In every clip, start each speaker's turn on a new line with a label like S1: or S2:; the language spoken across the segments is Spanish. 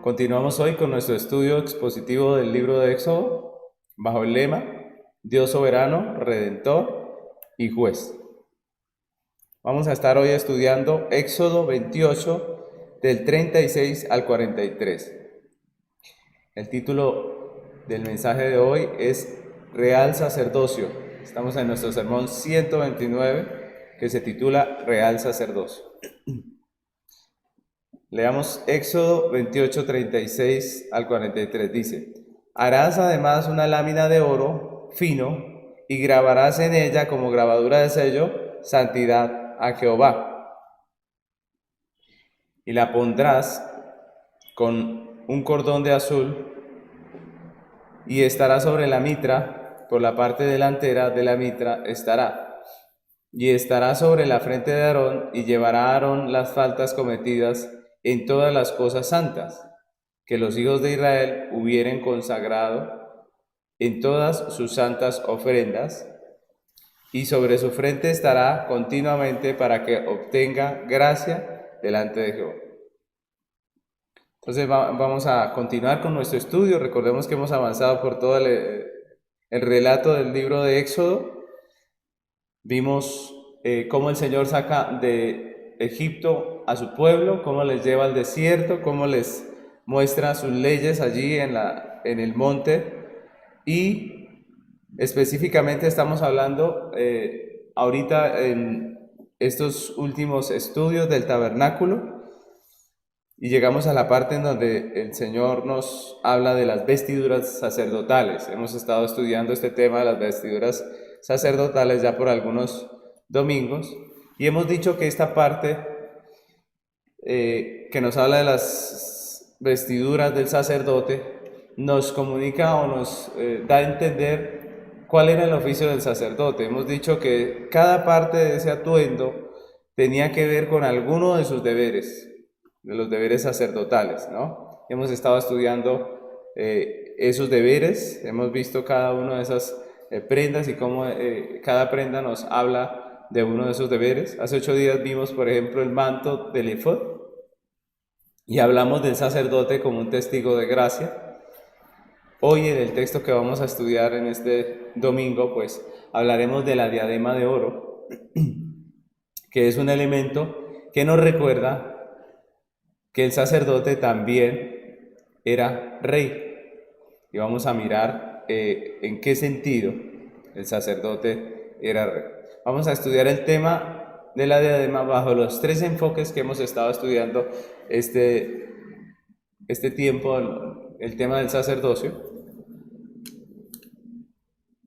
S1: Continuamos hoy con nuestro estudio expositivo del libro de Éxodo, bajo el lema Dios soberano, redentor y juez. Vamos a estar hoy estudiando Éxodo 28, del 36 al 43. El título del mensaje de hoy es Real Sacerdocio. Estamos en nuestro sermón 129, que se titula Real Sacerdocio. Leamos Éxodo 28, 36 al 43. Dice: harás además una lámina de oro fino y grabarás en ella como grabadura de sello, santidad a Jehová. Y la pondrás con un cordón de azul y estará sobre la mitra, por la parte delantera de la mitra estará. Y estará sobre la frente de Aarón, y llevará a Aarón las faltas cometidas en todas las cosas santas que los hijos de Israel hubieren consagrado en todas sus santas ofrendas, y sobre su frente estará continuamente para que obtenga gracia delante de Jehová. Entonces vamos a continuar con nuestro estudio. Recordemos que hemos avanzado por todo el relato del libro de Éxodo. Vimos cómo el Señor saca de Egipto a su pueblo, cómo les lleva al desierto, cómo les muestra sus leyes allí en el monte, y específicamente estamos hablando ahorita en estos últimos estudios del tabernáculo, y llegamos a la parte en donde el Señor nos habla de las vestiduras sacerdotales. Hemos estado estudiando este tema de las vestiduras sacerdotales ya por algunos domingos, y hemos dicho que esta parte que nos habla de las vestiduras del sacerdote nos comunica o nos da a entender cuál era el oficio del sacerdote. Hemos dicho que cada parte de ese atuendo tenía que ver con alguno de sus deberes, de los deberes sacerdotales, ¿no? Hemos estado estudiando esos deberes, hemos visto cada una de esas prendas y cómo cada prenda nos habla de uno de esos deberes. Hace 8 días vimos, por ejemplo, el manto del efod, y hablamos del sacerdote como un testigo de gracia. Hoy, en el texto que vamos a estudiar en este domingo, pues hablaremos de la diadema de oro, que es un elemento que nos recuerda que el sacerdote también era rey. Y vamos a mirar en qué sentido el sacerdote era rey. Vamos a estudiar el tema de la diadema bajo los 3 enfoques que hemos estado estudiando este tiempo, el tema del sacerdocio,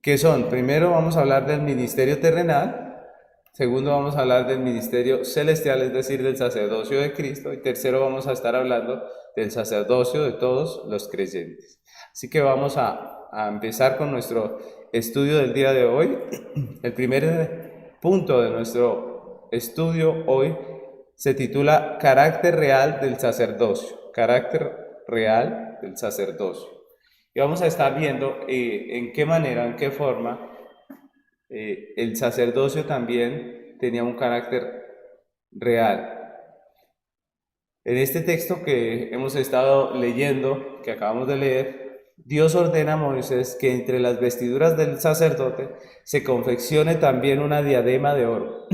S1: que son: primero vamos a hablar del ministerio terrenal, segundo vamos a hablar del ministerio celestial, es decir, del sacerdocio de Cristo, y tercero vamos a estar hablando del sacerdocio de todos los creyentes. Así que vamos a empezar con nuestro estudio del día de hoy. El primer punto de nuestro estudio hoy se titula Carácter real del sacerdocio. Carácter real del sacerdocio. Y vamos a estar viendo en qué manera, en qué forma el sacerdocio también tenía un carácter real. En este texto que hemos estado leyendo, que acabamos de leer, Dios ordena a Moisés que entre las vestiduras del sacerdote se confeccione también una diadema de oro.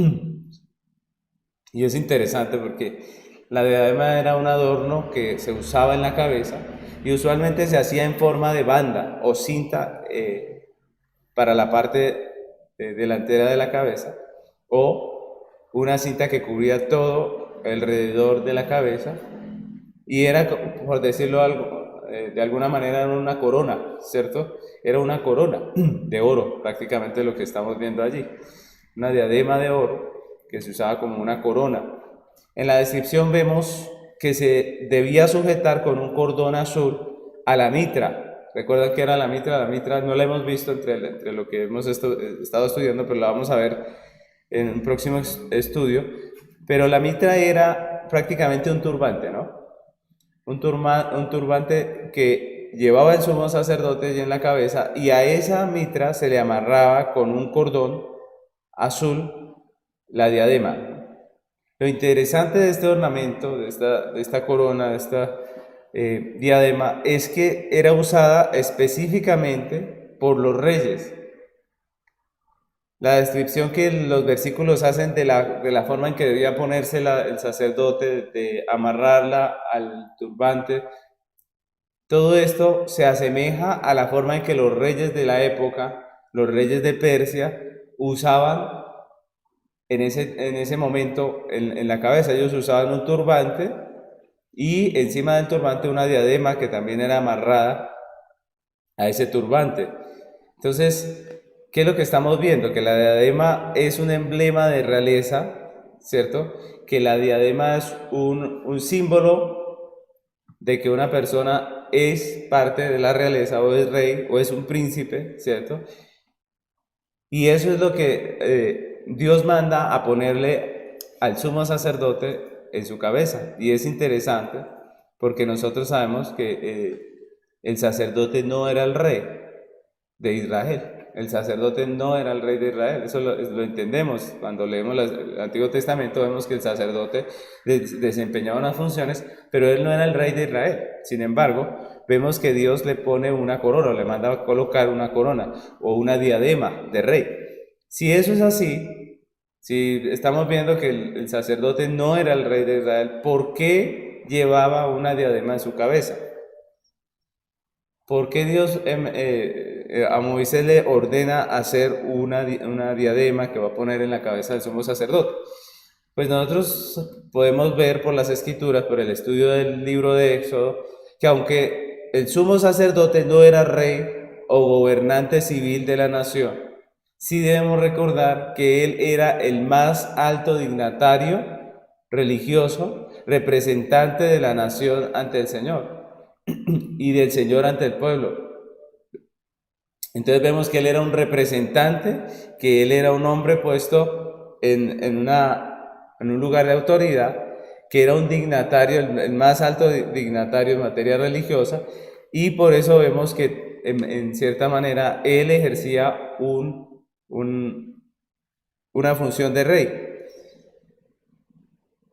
S1: Y es interesante porque la diadema era un adorno que se usaba en la cabeza y usualmente se hacía en forma de banda o cinta para la parte delantera de la cabeza, o una cinta que cubría todo alrededor de la cabeza, y era, por decirlo de alguna manera, era una corona, ¿cierto? Era una corona de oro, prácticamente lo que estamos viendo allí, una diadema de oro que se usaba como una corona. En la descripción vemos que se debía sujetar con un cordón azul a la mitra. ¿Recuerdan qué era la mitra? La mitra no la hemos visto entre lo que hemos estado estudiando, pero la vamos a ver en un próximo estudio. Pero la mitra era prácticamente un turbante, ¿no? Un turbante que llevaba el sumo sacerdote en la cabeza, y a esa mitra se le amarraba con un cordón azul la diadema. Lo interesante de este ornamento, de esta corona, de esta diadema es que era usada específicamente por los reyes. La descripción que los versículos hacen de la forma en que debía ponerse el sacerdote, de amarrarla al turbante, todo esto se asemeja a la forma en que los reyes de la época, los reyes de Persia, usaban en ese momento en la cabeza. Ellos usaban un turbante y encima del turbante una diadema que también era amarrada a ese turbante. Entonces, ¿qué es lo que estamos viendo? Que la diadema es un emblema de realeza, ¿cierto? Que la diadema es un símbolo de que una persona es parte de la realeza, o es rey, o es un príncipe, ¿cierto? Y eso es lo que Dios manda a ponerle al sumo sacerdote en su cabeza. Y es interesante porque nosotros sabemos que el sacerdote no era el rey de Israel. El sacerdote no era el rey de Israel. Eso lo entendemos. Cuando leemos el Antiguo Testamento vemos que el sacerdote desempeñaba unas funciones, pero él no era el rey de Israel. Sin embargo, vemos que Dios le pone una corona, le manda a colocar una corona o una diadema de rey. Si eso es así, si estamos viendo que el sacerdote no era el rey de Israel, ¿por qué llevaba una diadema en su cabeza? ¿Por qué Dios a Moisés le ordena hacer una diadema que va a poner en la cabeza del sumo sacerdote? Pues nosotros podemos ver por las escrituras, por el estudio del libro de Éxodo, que aunque el sumo sacerdote no era rey o gobernante civil de la nación, sí debemos recordar que él era el más alto dignatario religioso, representante de la nación ante el Señor y del Señor ante el pueblo. Entonces vemos que él era un representante, que él era un hombre puesto en un lugar de autoridad, que era un dignatario, el más alto dignatario en materia religiosa, y por eso vemos que en cierta manera él ejercía una función de rey.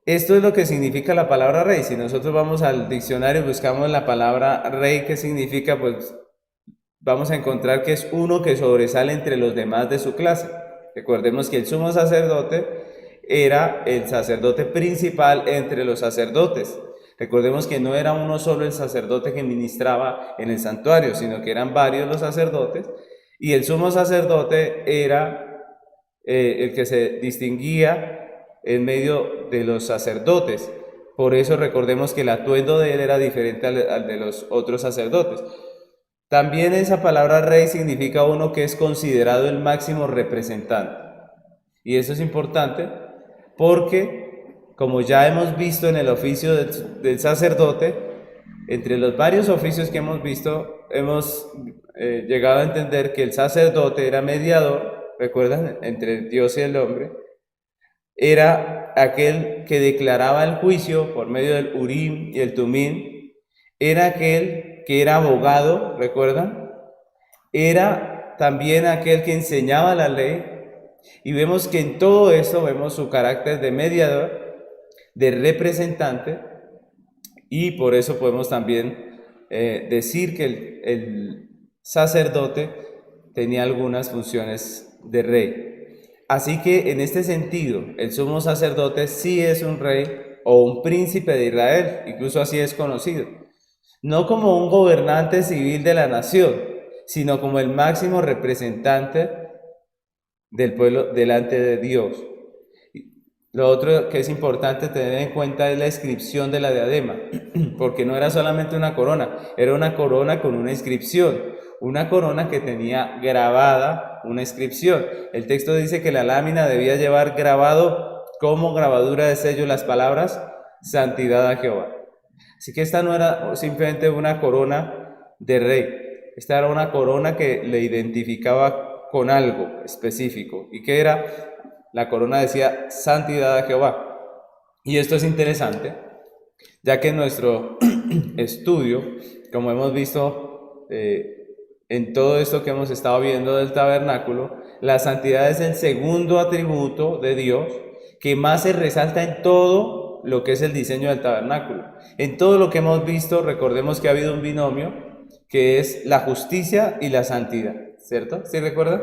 S1: Esto es lo que significa la palabra rey. Si nosotros vamos al diccionario y buscamos la palabra rey, ¿qué significa? Pues vamos a encontrar que es uno que sobresale entre los demás de su clase. Recordemos que el sumo sacerdote era el sacerdote principal entre los sacerdotes. Recordemos que no era uno solo el sacerdote que ministraba en el santuario, sino que eran varios los sacerdotes, y el sumo sacerdote era el que se distinguía en medio de los sacerdotes. Por eso recordemos que el atuendo de él era diferente al de los otros sacerdotes. También esa palabra rey significa uno que es considerado el máximo representante. Y eso es importante porque, como ya hemos visto en el oficio del sacerdote, entre los varios oficios que hemos visto, hemos llegado a entender que el sacerdote era mediador, ¿recuerdan?, entre Dios y el hombre. Era aquel que declaraba el juicio por medio del Urim y el Tumim. Era aquel que era abogado, ¿recuerdan? Era también aquel que enseñaba la ley. Y vemos que en todo eso vemos su carácter de mediador, de representante, y por eso podemos también decir que el sacerdote tenía algunas funciones de rey. Así que en este sentido, el sumo sacerdote sí es un rey o un príncipe de Israel, incluso así es conocido. No como un gobernante civil de la nación, sino como el máximo representante del pueblo delante de Dios. Lo otro que es importante tener en cuenta es la inscripción de la diadema, porque no era solamente una corona, era una corona con una inscripción, una corona que tenía grabada una inscripción. El texto dice que la lámina debía llevar grabado como grabadura de sello las palabras santidad a Jehová. Así que esta no era simplemente una corona de rey, esta era una corona que le identificaba con algo específico. ¿Y qué era? La corona decía santidad a Jehová. Y esto es interesante, ya que en nuestro estudio, como hemos visto en todo esto que hemos estado viendo del tabernáculo, la santidad es el segundo atributo de Dios que más se resalta en todo lo que es el diseño del tabernáculo. En todo lo que hemos visto, recordemos que ha habido un binomio que es la justicia y la santidad, ¿cierto? ¿Sí recuerdan?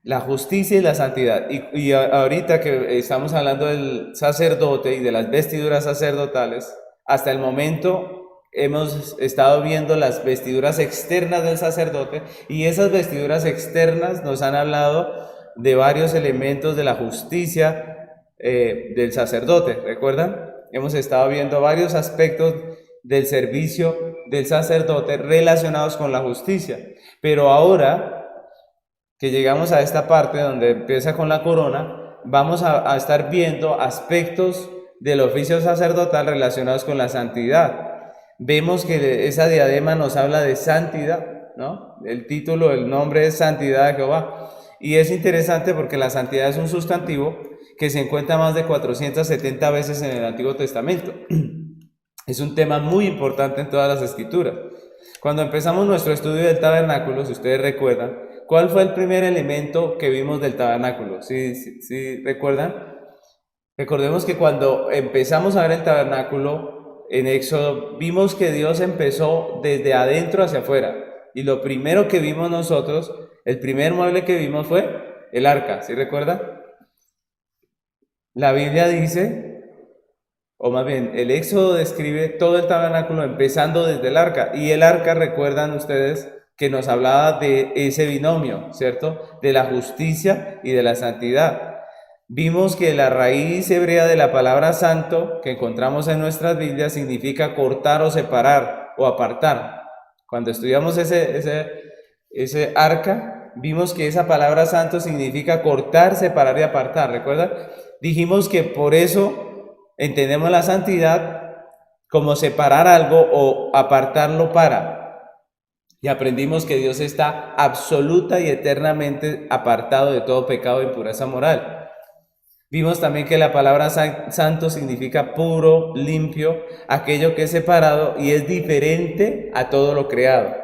S1: La justicia y la santidad. Y ahorita que estamos hablando del sacerdote y de las vestiduras sacerdotales, hasta el momento hemos estado viendo las vestiduras externas del sacerdote, y esas vestiduras externas nos han hablado de varios elementos de la justicia del sacerdote. ¿Recuerdan? Hemos estado viendo varios aspectos del servicio del sacerdote relacionados con la justicia. Pero ahora que llegamos a esta parte donde empieza con la corona, vamos a estar viendo aspectos del oficio sacerdotal relacionados con la santidad. Vemos que esa diadema nos habla de santidad, ¿no? El título, el nombre es Santidad de Jehová. Y es interesante porque la santidad es un sustantivo que se encuentra más de 470 veces en el Antiguo Testamento. Es un tema muy importante en todas las escrituras. Cuando empezamos nuestro estudio del tabernáculo, si ustedes recuerdan, ¿cuál fue el primer elemento que vimos del tabernáculo? ¿Sí recuerdan? Recordemos que cuando empezamos a ver el tabernáculo en Éxodo, vimos que Dios empezó desde adentro hacia afuera. Y lo primero que vimos nosotros, el primer mueble que vimos fue el arca, ¿sí recuerdan? La Biblia dice, o más bien, el Éxodo describe todo el tabernáculo empezando desde el arca. Y el arca, recuerdan ustedes, que nos hablaba de ese binomio, ¿cierto? De la justicia y de la santidad. Vimos que la raíz hebrea de la palabra santo que encontramos en nuestras Biblias significa cortar o separar o apartar. Cuando estudiamos ese arca, vimos que esa palabra santo significa cortar, separar y apartar. ¿Recuerdan? Dijimos que por eso entendemos la santidad como separar algo o apartarlo para. Y aprendimos que Dios está absoluta y eternamente apartado de todo pecado e impureza moral. Vimos también que la palabra santo significa puro, limpio, aquello que es separado y es diferente a todo lo creado.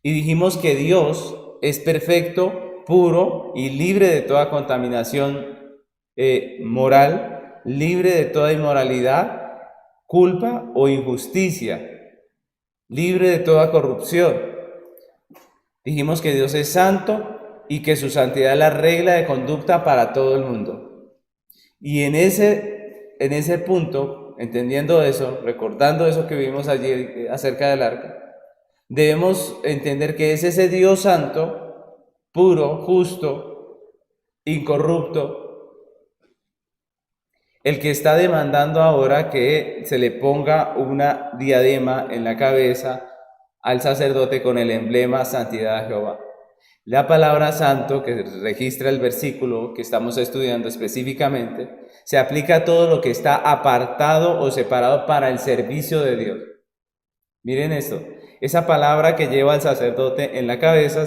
S1: Y dijimos que Dios es perfecto, puro y libre de toda contaminación moral, libre de toda inmoralidad, culpa o injusticia, libre de toda corrupción. Dijimos que Dios es santo y que su santidad es la regla de conducta para todo el mundo. Y en ese punto, entendiendo eso, recordando eso que vimos ayer acerca del arca, debemos entender que es ese Dios santo, puro, justo, incorrupto, el que está demandando ahora que se le ponga una diadema en la cabeza al sacerdote con el emblema Santidad de Jehová. La palabra santo, que registra el versículo que estamos estudiando específicamente, se aplica a todo lo que está apartado o separado para el servicio de Dios. Miren esto, esa palabra que lleva al sacerdote en la cabeza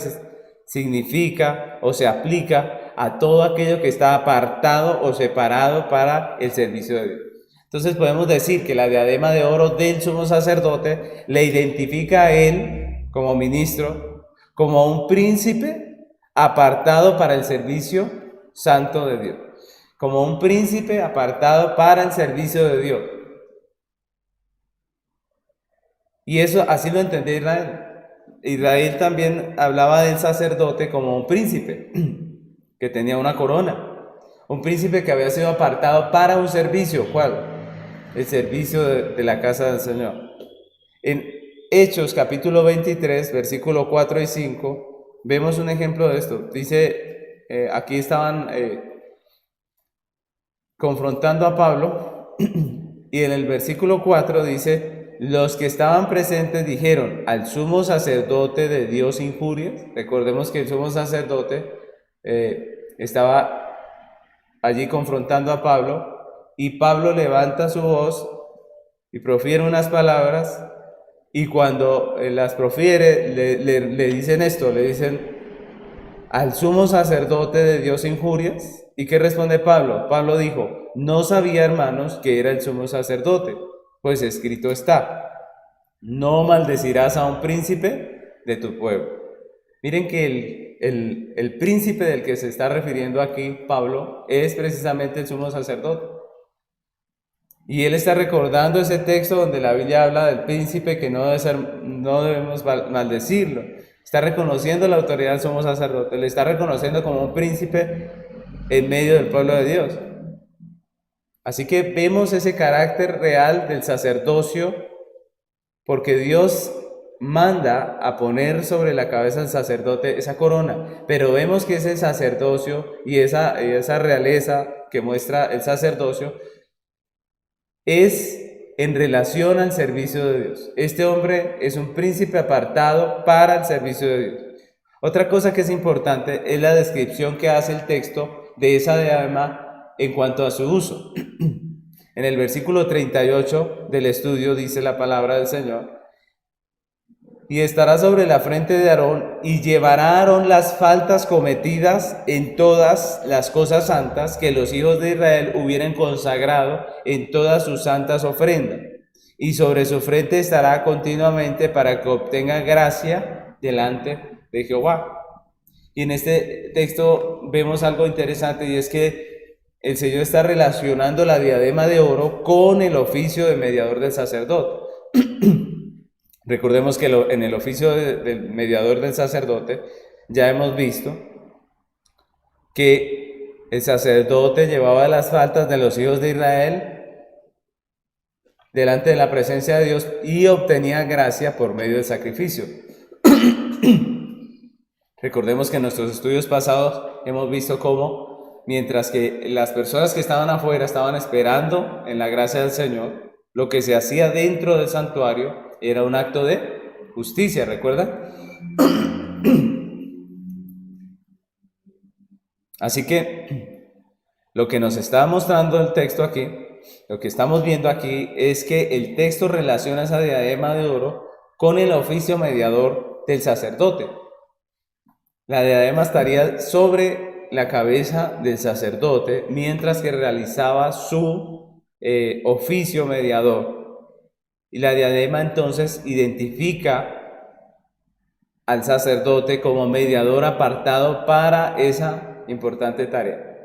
S1: significa o se aplica a todo aquello que está apartado o separado para el servicio de Dios. Entonces podemos decir que la diadema de oro del sumo sacerdote le identifica a él como ministro, como un príncipe apartado para el servicio santo de Dios, como un príncipe apartado para el servicio de Dios. Y eso así lo entendía Israel. Israel también hablaba del sacerdote como un príncipe que tenía una corona, un príncipe que había sido apartado para un servicio. ¿Cuál? El servicio de la casa del Señor. En Hechos capítulo 23, versículo 4 y 5, vemos un ejemplo de esto. Dice, aquí estaban confrontando a Pablo y en el versículo 4 dice, los que estaban presentes dijeron, al sumo sacerdote de Dios injurias. Recordemos que el sumo sacerdote estaba allí confrontando a Pablo y Pablo levanta su voz y profiere unas palabras. Y cuando las profiere, le dicen esto, le dicen, al sumo sacerdote de Dios injurias. ¿Y qué responde Pablo? Pablo dijo, no sabía, hermanos, que era el sumo sacerdote, pues escrito está, no maldecirás a un príncipe de tu pueblo. Miren que el príncipe del que se está refiriendo aquí Pablo es precisamente el sumo sacerdote. Y él está recordando ese texto donde la Biblia habla del príncipe que no debemos maldecirlo. Está reconociendo la autoridad del sumo sacerdote, le está reconociendo como un príncipe en medio del pueblo de Dios. Así que vemos ese carácter real del sacerdocio, porque Dios manda a poner sobre la cabeza del sacerdote esa corona, pero vemos que ese sacerdocio y esa realeza que muestra el sacerdocio es en relación al servicio de Dios. Este hombre es un príncipe apartado para el servicio de Dios. Otra cosa que es importante es la descripción que hace el texto de esa diadema en cuanto a su uso. En el versículo 38 del estudio dice la palabra del Señor: y estará sobre la frente de Aarón, y llevará a Aarón las faltas cometidas en todas las cosas santas que los hijos de Israel hubieran consagrado en todas sus santas ofrendas. Y sobre su frente estará continuamente para que obtenga gracia delante de Jehová. Y en este texto vemos algo interesante, y es que el Señor está relacionando la diadema de oro con el oficio de mediador del sacerdote. Recordemos que en el oficio del mediador del sacerdote ya hemos visto que el sacerdote llevaba las faltas de los hijos de Israel delante de la presencia de Dios y obtenía gracia por medio del sacrificio. Recordemos que en nuestros estudios pasados hemos visto cómo, mientras que las personas que estaban afuera estaban esperando en la gracia del Señor, lo que se hacía dentro del santuario era un acto de justicia, ¿recuerdan? Así que lo que nos está mostrando el texto aquí, lo que estamos viendo aquí, es que el texto relaciona esa diadema de oro con el oficio mediador del sacerdote. La diadema estaría sobre la cabeza del sacerdote mientras que realizaba su oficio mediador. Y la diadema entonces identifica al sacerdote como mediador apartado para esa importante tarea.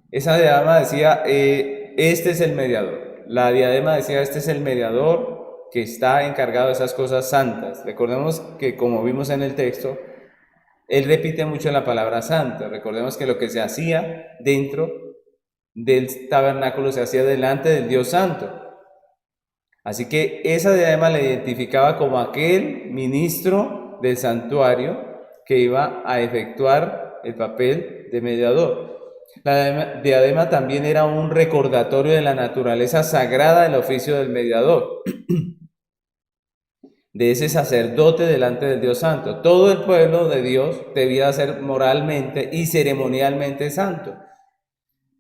S1: Esa diadema decía, este es el mediador. La diadema decía, este es el mediador que está encargado de esas cosas santas. Recordemos que, como vimos en el texto, él repite mucho la palabra santo. Recordemos que lo que se hacía dentro del tabernáculo se hacía delante del Dios santo. Así que esa diadema le identificaba como aquel ministro del santuario que iba a efectuar el papel de mediador. La diadema también era un recordatorio de la naturaleza sagrada del oficio del mediador, de ese sacerdote delante del Dios santo. Todo el pueblo de Dios debía ser moralmente y ceremonialmente santo.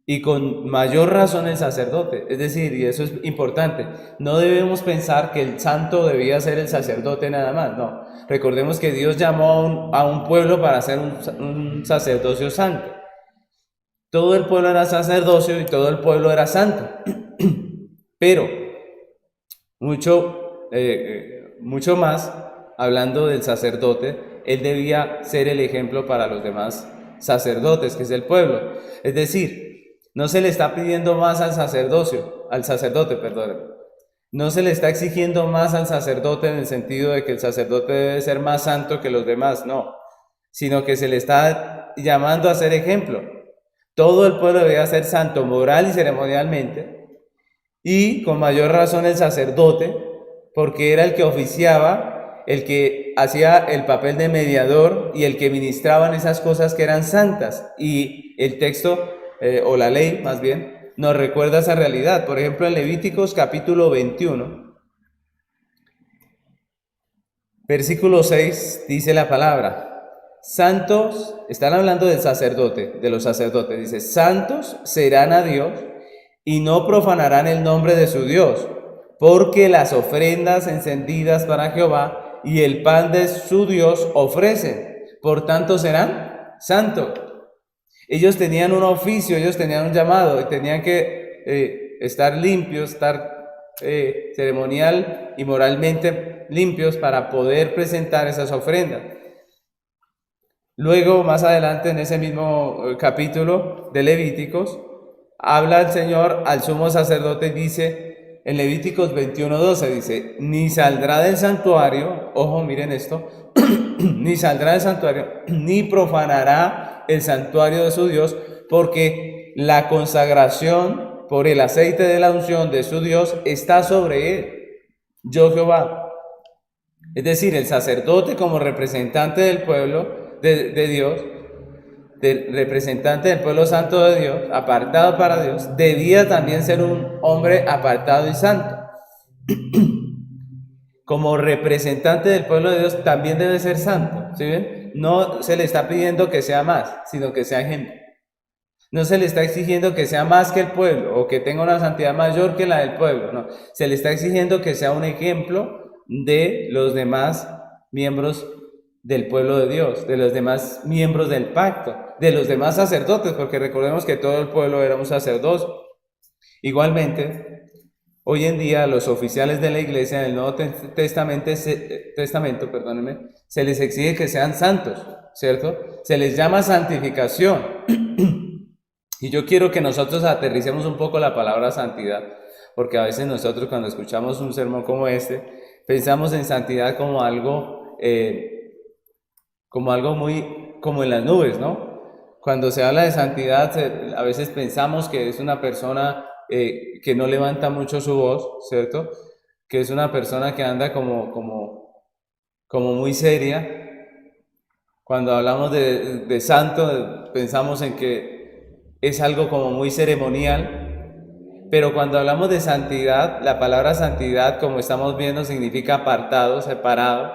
S1: Y con mayor razón el sacerdote. Es decir, y eso es importante, no debemos pensar que el santo debía ser el sacerdote nada más, no. Recordemos que Dios llamó a un pueblo para hacer un sacerdocio santo. Todo el pueblo era sacerdocio y todo el pueblo era santo. Pero, mucho más, hablando del sacerdote, él debía ser el ejemplo para los demás sacerdotes, que es el pueblo. Es decir, no se le está pidiendo más al sacerdote, no se le está exigiendo más al sacerdote en el sentido de que el sacerdote debe ser más santo que los demás, no, sino que se le está llamando a ser ejemplo. Todo el pueblo debía ser santo moral y ceremonialmente, y con mayor razón el sacerdote, porque era el que oficiaba, el que hacía el papel de mediador y el que ministraban esas cosas que eran santas. Y el texto, o la ley más bien, nos recuerda esa realidad. Por ejemplo, en Levíticos capítulo 21, versículo 6, dice la palabra: santos, están hablando del sacerdote, de los sacerdotes, dice: santos serán a Dios y no profanarán el nombre de su Dios, porque las ofrendas encendidas para Jehová y el pan de su Dios ofrecen, por tanto serán santos. Ellos tenían un oficio, ellos tenían un llamado y tenían que estar limpios, estar ceremonial y moralmente limpios para poder presentar esas ofrendas. Luego, más adelante, en ese mismo capítulo de Levíticos, habla el Señor al sumo sacerdote y dice, en Levíticos 21:12, dice, ni saldrá del santuario, ojo, miren esto, ni saldrá del santuario, ni profanará el santuario de su Dios, porque la consagración por el aceite de la unción de su Dios está sobre él, yo Jehová. Es decir, el sacerdote como representante del pueblo de Dios, representante del pueblo santo de Dios, apartado para Dios, debía también ser un hombre apartado y santo. Como representante del pueblo de Dios también debe ser santo, ¿sí ven? No se le está pidiendo que sea más, sino que sea ejemplo. No se le está exigiendo que sea más que el pueblo o que tenga una santidad mayor que la del pueblo, no. Se le está exigiendo que sea un ejemplo de los demás miembros del pueblo de Dios, de los demás miembros del pacto, de los demás sacerdotes, porque recordemos que todo el pueblo era un sacerdote. Igualmente, hoy en día los oficiales de la iglesia en el Nuevo Testamento, perdónenme, se les exige que sean santos, ¿cierto? Se les llama santificación. Y yo quiero que nosotros aterricemos un poco la palabra santidad, porque a veces nosotros cuando escuchamos un sermón como este, pensamos en santidad como algo muy, como en las nubes, ¿no? Cuando se habla de santidad, a veces pensamos que es una persona que no levanta mucho su voz, ¿cierto? Que es una persona que anda como muy seria. Cuando hablamos de santo, pensamos en que es algo como muy ceremonial, pero cuando hablamos de santidad, la palabra santidad, como estamos viendo, significa apartado, separado,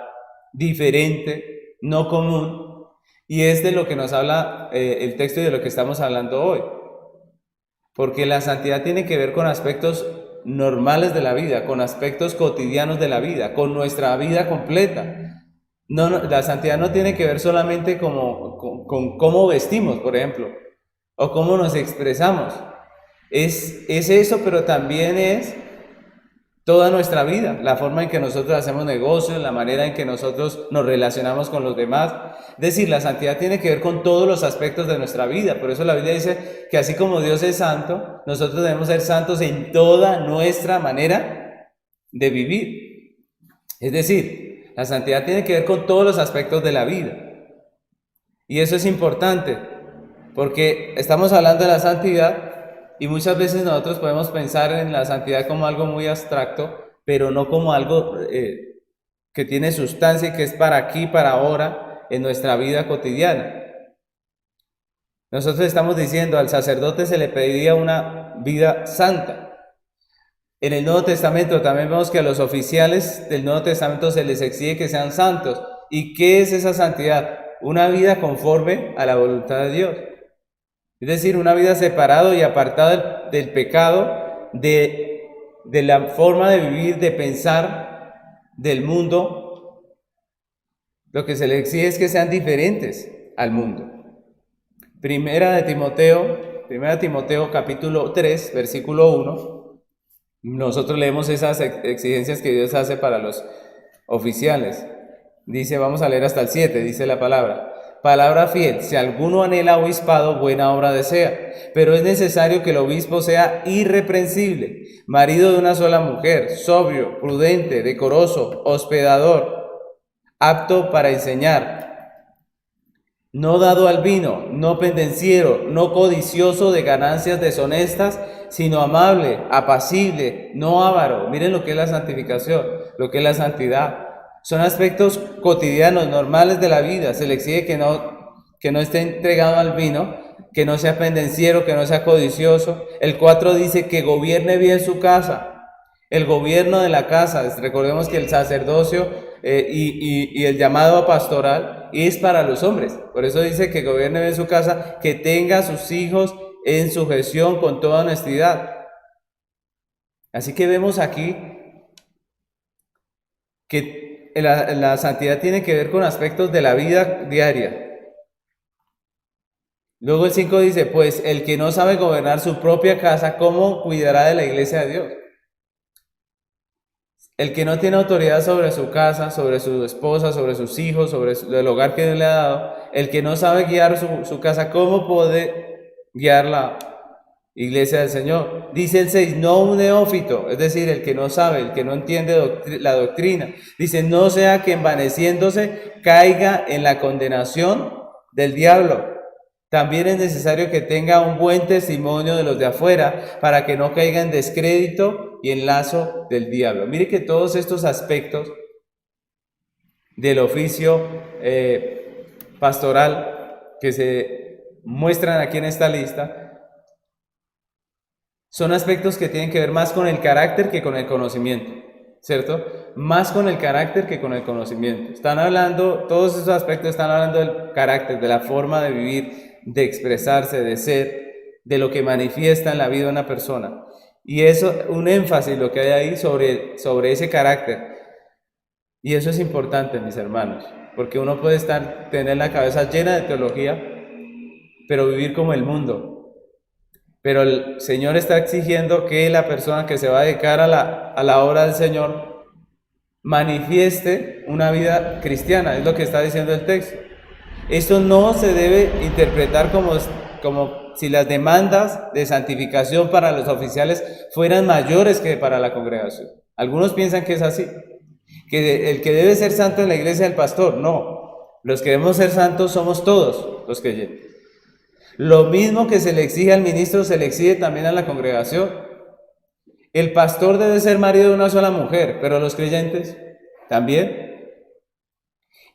S1: diferente, no común, y es de lo que nos habla el texto y de lo que estamos hablando hoy, porque la santidad tiene que ver con aspectos normales de la vida, con aspectos cotidianos de la vida, con nuestra vida completa. No, la santidad no tiene que ver solamente con cómo vestimos, por ejemplo, o cómo nos expresamos. Es eso, pero también es toda nuestra vida, la forma en que nosotros hacemos negocios, la manera en que nosotros nos relacionamos con los demás. Es decir, la santidad tiene que ver con todos los aspectos de nuestra vida. Por eso la Biblia dice que así como Dios es santo, nosotros debemos ser santos en toda nuestra manera de vivir. Es decir, la santidad tiene que ver con todos los aspectos de la vida. Y eso es importante, porque estamos hablando de la santidad y muchas veces nosotros podemos pensar en la santidad como algo muy abstracto, pero no como algo que tiene sustancia y que es para aquí, para ahora, en nuestra vida cotidiana. Nosotros estamos diciendo, al sacerdote se le pedía una vida santa. En el Nuevo Testamento también vemos que a los oficiales del Nuevo Testamento se les exige que sean santos. ¿Y qué es esa santidad? Una vida conforme a la voluntad de Dios. Es decir, una vida separado y apartado del pecado, de la forma de vivir, de pensar del mundo. Lo que se les exige es que sean diferentes al mundo. Primera Timoteo capítulo 3, versículo 1. Nosotros leemos esas exigencias que Dios hace para los oficiales. Dice, vamos a leer hasta el 7, dice la palabra. Palabra fiel, si alguno anhela obispado, buena obra desea, pero es necesario que el obispo sea irreprensible, marido de una sola mujer, sobrio, prudente, decoroso, hospedador, apto para enseñar, no dado al vino, no pendenciero, no codicioso de ganancias deshonestas, sino amable, apacible, no avaro. Miren lo que es la santificación, lo que es la santidad. Son aspectos cotidianos, normales de la vida. Se le exige que no esté entregado al vino, que no sea pendenciero, que no sea codicioso. El 4 dice que gobierne bien su casa. El gobierno de la casa, recordemos que el sacerdocio y el llamado a pastoral es para los hombres. Por eso dice que gobierne bien su casa, que tenga a sus hijos en sujeción con toda honestidad. Así que vemos aquí que la santidad tiene que ver con aspectos de la vida diaria. Luego el 5 dice, pues el que no sabe gobernar su propia casa, ¿cómo cuidará de la iglesia de Dios? El que no tiene autoridad sobre su casa, sobre su esposa, sobre sus hijos, sobre el hogar que Dios le ha dado, el que no sabe guiar su casa, ¿cómo puede guiar la iglesia del Señor? Dice el 6, no un neófito, es decir, el que no sabe, el que no entiende la doctrina. Dice, no sea que envaneciéndose caiga en la condenación del diablo. También es necesario que tenga un buen testimonio de los de afuera para que no caiga en descrédito y en lazo del diablo. Mire que todos estos aspectos del oficio pastoral que se muestran aquí en esta lista son aspectos que tienen que ver más con el carácter que con el conocimiento, ¿cierto? Más con el carácter que con el conocimiento. Están hablando, todos esos aspectos están hablando del carácter, de la forma de vivir, de expresarse, de ser, de lo que manifiesta en la vida de una persona. Y eso, un énfasis lo que hay ahí sobre ese carácter. Y eso es importante, mis hermanos, porque uno puede tener la cabeza llena de teología, pero vivir como el mundo. Pero el Señor está exigiendo que la persona que se va a dedicar a la obra del Señor manifieste una vida cristiana, es lo que está diciendo el texto. Esto no se debe interpretar como si las demandas de santificación para los oficiales fueran mayores que para la congregación. Algunos piensan que es así, que el que debe ser santo en la iglesia es el pastor. No, los que debemos ser santos somos todos los creyentes. Lo mismo que se le exige al ministro, se le exige también a la congregación. El pastor debe ser marido de una sola mujer, pero los creyentes también.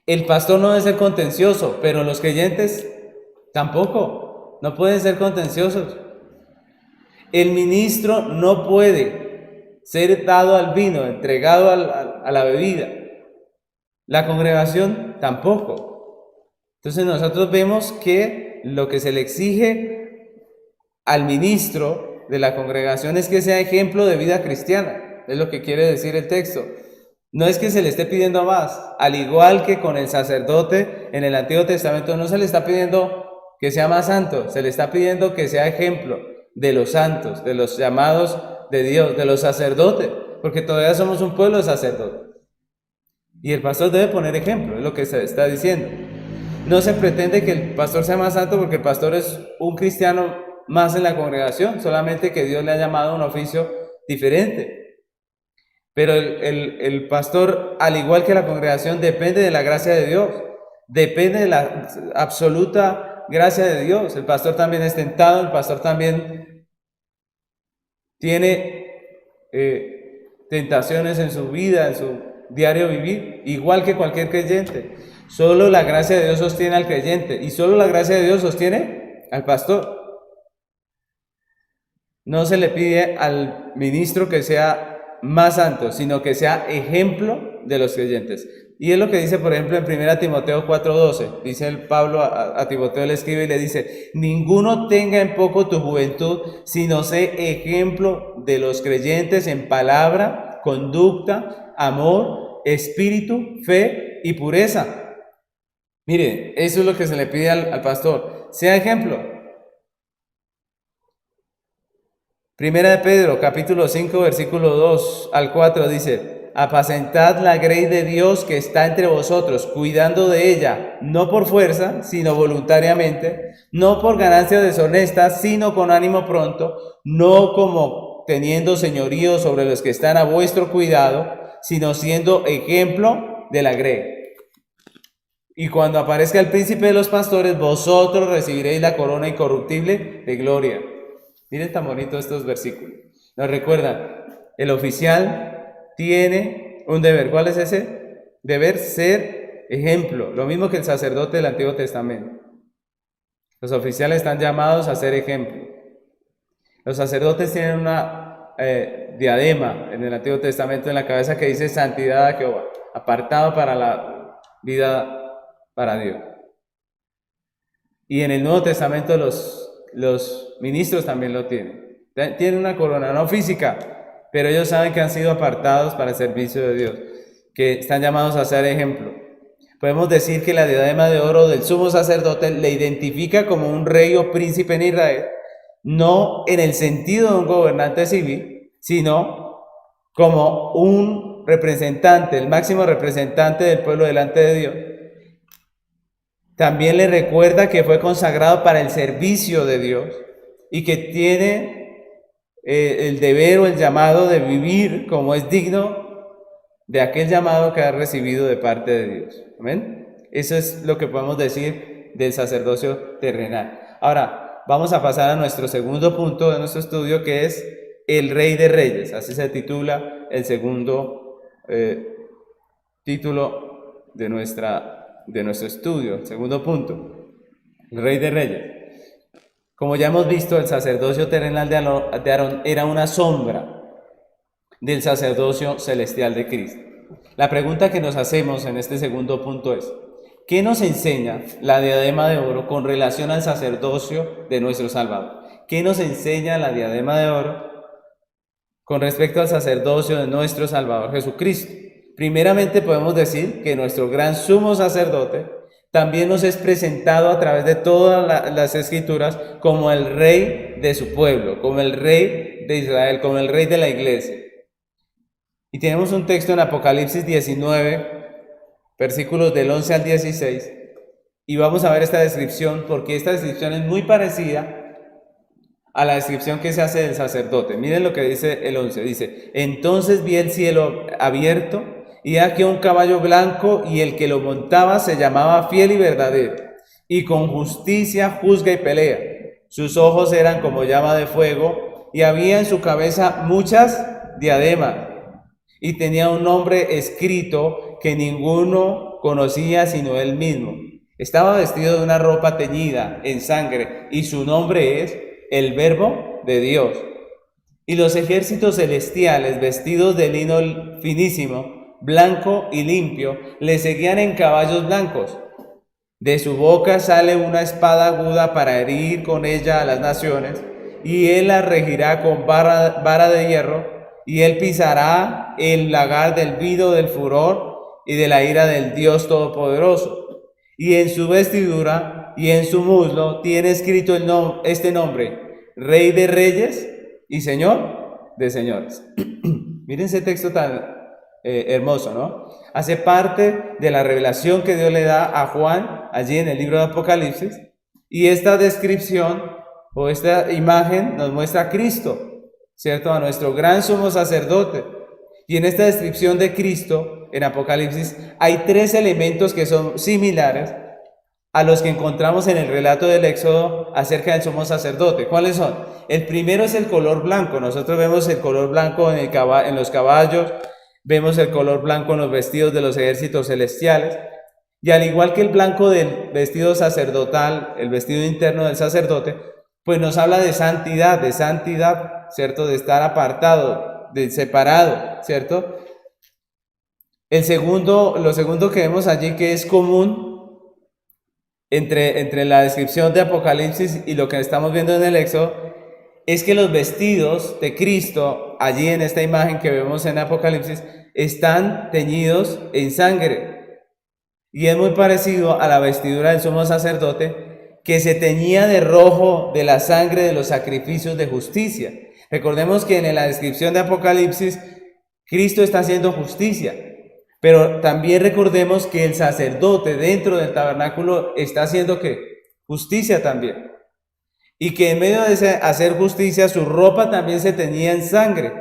S1: El pastor no debe ser contencioso, pero los creyentes tampoco, no pueden ser contenciosos. El ministro no puede ser dado al vino, entregado a la bebida. La congregación tampoco. Entonces nosotros vemos que lo que se le exige al ministro de la congregación es que sea ejemplo de vida cristiana. Es lo que quiere decir el texto. No es que se le esté pidiendo más, al igual que con el sacerdote en el Antiguo Testamento, no se le está pidiendo que sea más santo, se le está pidiendo que sea ejemplo de los santos, de los llamados de Dios, de los sacerdotes, porque todavía somos un pueblo de sacerdotes. Y el pastor debe poner ejemplo, es lo que se está diciendo. No se pretende que el pastor sea más santo porque el pastor es un cristiano más en la congregación, solamente que Dios le ha llamado a un oficio diferente. Pero el pastor, al igual que la congregación, depende de la gracia de Dios, depende de la absoluta gracia de Dios. El pastor también es tentado, el pastor también tiene tentaciones en su vida, en su diario vivir, igual que cualquier creyente. Solo la gracia de Dios sostiene al creyente y solo la gracia de Dios sostiene al pastor. No se le pide al ministro que sea más santo, sino que sea ejemplo de los creyentes. Y es lo que dice, por ejemplo, en 1 Timoteo 4:12. Dice el Pablo a Timoteo, le escribe y le dice: ninguno tenga en poco tu juventud, sino sé ejemplo de los creyentes en palabra, conducta, amor, espíritu, fe y pureza. Mire, eso es lo que se le pide al pastor. Sea ejemplo. Primera de Pedro, capítulo 5, versículo 2 al 4 dice: apacentad la grey de Dios que está entre vosotros, cuidando de ella, no por fuerza, sino voluntariamente, no por ganancia deshonesta, sino con ánimo pronto, no como teniendo señorío sobre los que están a vuestro cuidado, sino siendo ejemplo de la grey. Y cuando aparezca el príncipe de los pastores, vosotros recibiréis la corona incorruptible de gloria. Miren tan bonitos estos versículos. Nos recuerdan, el oficial tiene un deber. ¿Cuál es ese? Deber ser ejemplo. Lo mismo que el sacerdote del Antiguo Testamento. Los oficiales están llamados a ser ejemplo. Los sacerdotes tienen una diadema en el Antiguo Testamento en la cabeza que dice santidad a Jehová, apartado para la vida para Dios. Y en el Nuevo Testamento los ministros también lo tienen. Tienen una corona, no física, pero ellos saben que han sido apartados para el servicio de Dios, que están llamados a ser ejemplo. Podemos decir que la diadema de oro del sumo sacerdote le identifica como un rey o príncipe en Israel, no en el sentido de un gobernante civil, sino como un representante, el máximo representante del pueblo delante de Dios, también le recuerda que fue consagrado para el servicio de Dios y que tiene el deber o el llamado de vivir como es digno de aquel llamado que ha recibido de parte de Dios. ¿Amén? Eso es lo que podemos decir del sacerdocio terrenal. Ahora, vamos a pasar a nuestro segundo punto de nuestro estudio, que es el Rey de Reyes. Así se titula el segundo título de nuestro estudio, el segundo punto, el Rey de Reyes. Como ya hemos visto, el sacerdocio terrenal de Aarón era una sombra del sacerdocio celestial de Cristo. La pregunta que nos hacemos en este segundo punto es: ¿qué nos enseña la diadema de oro con relación al sacerdocio de nuestro Salvador? ¿Qué nos enseña la diadema de oro con respecto al sacerdocio de nuestro Salvador Jesucristo? Primeramente podemos decir que nuestro gran sumo sacerdote también nos es presentado a través de todas las escrituras como el rey de su pueblo, como el rey de Israel, como el rey de la iglesia. Y tenemos un texto en Apocalipsis 19, versículos del 11 al 16, y vamos a ver esta descripción porque esta descripción es muy parecida a la descripción que se hace del sacerdote. Miren lo que dice el 11, dice: entonces vi el cielo abierto, y aquí un caballo blanco, y el que lo montaba se llamaba Fiel y Verdadero, y con justicia juzga y pelea. Sus ojos eran como llama de fuego, y había en su cabeza muchas diademas, y tenía un nombre escrito que ninguno conocía sino él mismo. Estaba vestido de una ropa teñida en sangre, y su nombre es el Verbo de Dios. Y los ejércitos celestiales, vestidos de lino finísimo, blanco y limpio, le seguían en caballos blancos. De su boca sale una espada aguda para herir con ella a las naciones, y él la regirá con vara de hierro, y él pisará el lagar del vino del furor y de la ira del Dios Todopoderoso. Y en su vestidura y en su muslo tiene escrito este nombre: Rey de Reyes y Señor de Señores. Miren ese texto tan hermoso, ¿no? Hace parte de la revelación que Dios le da a Juan allí en el libro de Apocalipsis, y esta descripción o esta imagen nos muestra a Cristo, ¿cierto? A nuestro gran sumo sacerdote. Y en esta descripción de Cristo en Apocalipsis hay tres elementos que son similares a los que encontramos en el relato del Éxodo acerca del sumo sacerdote. ¿Cuáles son? El primero es el color blanco. Nosotros vemos el color blanco en los caballos, vemos el color blanco en los vestidos de los ejércitos celestiales, y al igual que el blanco del vestido sacerdotal, el vestido interno del sacerdote, pues nos habla de santidad, ¿cierto? De estar apartado, de separado, ¿cierto? Lo segundo que vemos allí que es común entre la descripción de Apocalipsis y lo que estamos viendo en el Éxodo, es que los vestidos de Cristo, allí en esta imagen que vemos en Apocalipsis, están teñidos en sangre. Y es muy parecido a la vestidura del sumo sacerdote, que se teñía de rojo de la sangre de los sacrificios de justicia. Recordemos que en la descripción de Apocalipsis, Cristo está haciendo justicia, pero también recordemos que el sacerdote dentro del tabernáculo está haciendo ¿qué? Justicia también. Y que en medio de hacer justicia, su ropa también se teñía en sangre.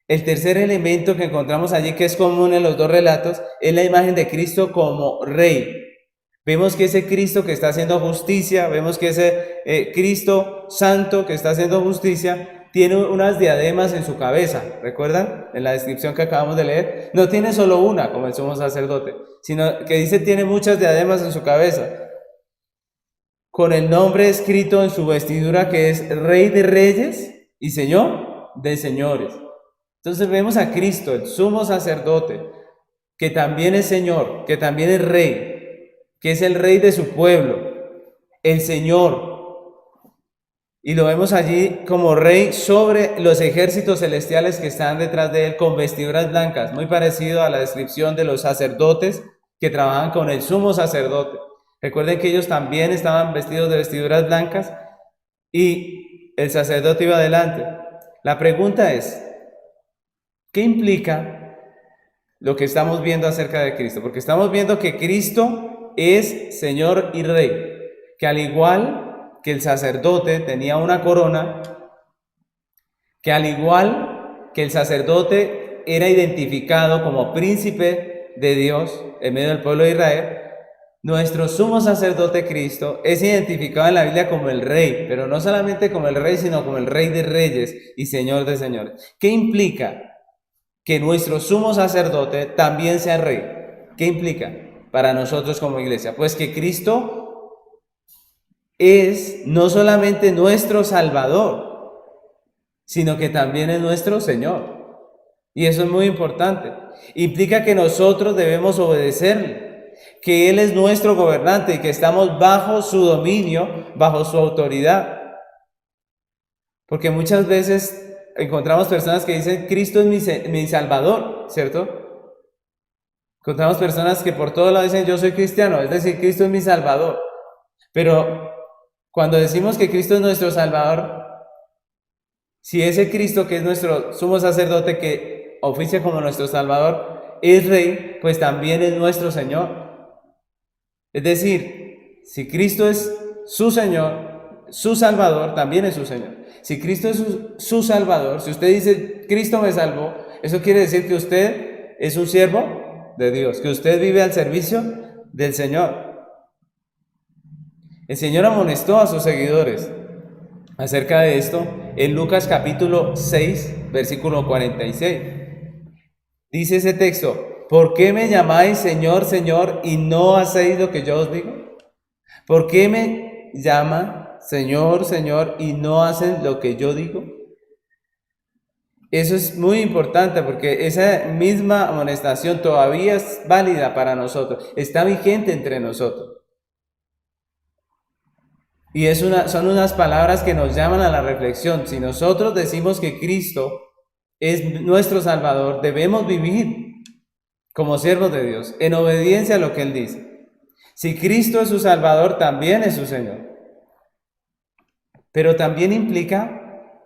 S1: El tercer elemento que encontramos allí, que es común en los dos relatos, es la imagen de Cristo como Rey. Vemos que ese Cristo que está haciendo justicia, vemos que ese Cristo santo que está haciendo justicia, tiene unas diademas en su cabeza. ¿Recuerdan? En la descripción que acabamos de leer, no tiene solo una, como el sumo sacerdote, sino que dice tiene muchas diademas en su cabeza, con el nombre escrito en su vestidura, que es Rey de Reyes y Señor de Señores. Entonces vemos a Cristo, el sumo sacerdote, que también es Señor, que también es Rey, que es el Rey de su pueblo, el Señor. Y lo vemos allí como Rey sobre los ejércitos celestiales que están detrás de él con vestiduras blancas, muy parecido a la descripción de los sacerdotes que trabajan con el sumo sacerdote. Recuerden que ellos también estaban vestidos de vestiduras blancas y el sacerdote iba adelante. La pregunta es, ¿qué implica lo que estamos viendo acerca de Cristo, porque estamos viendo que Cristo es Señor y Rey, que al igual que el sacerdote tenía una corona, que al igual que el sacerdote era identificado como príncipe de Dios en medio del pueblo de Israel, nuestro sumo sacerdote Cristo es identificado en la Biblia como el Rey, pero no solamente como el Rey, sino como el Rey de Reyes y Señor de Señores. ¿Qué implica que nuestro sumo sacerdote también sea Rey? ¿Qué implica para nosotros como iglesia? Pues que Cristo es no solamente nuestro Salvador, sino que también es nuestro Señor. Y eso es muy importante. Implica que nosotros debemos obedecerle, que Él es nuestro gobernante y que estamos bajo su dominio, bajo su autoridad. Porque muchas veces encontramos personas que dicen, Cristo es mi Salvador, ¿cierto? Encontramos personas que por todo lado dicen, yo soy cristiano, es decir, Cristo es mi Salvador. Pero cuando decimos que Cristo es nuestro Salvador, si ese Cristo que es nuestro sumo sacerdote, que oficia como nuestro Salvador, es Rey, pues también es nuestro Señor. Es decir, si Cristo es su Señor, su Salvador, también es su Señor. Si Cristo es su Salvador, si usted dice, Cristo me salvó, eso quiere decir que usted es un siervo de Dios, que usted vive al servicio del Señor. El Señor amonestó a sus seguidores acerca de esto en Lucas capítulo 6, versículo 46. Dice ese texto, ¿por qué me llamáis Señor, Señor, y no hacéis lo que yo os digo? ¿Por qué me llaman Señor, Señor, y no hacen lo que yo digo? Eso es muy importante porque esa misma amonestación todavía es válida para nosotros, está vigente entre nosotros. Y son unas palabras que nos llaman a la reflexión. Si nosotros decimos que Cristo es nuestro Salvador, debemos vivir como siervos de Dios, en obediencia a lo que Él dice. Si Cristo es su Salvador, también es su Señor. Pero también implica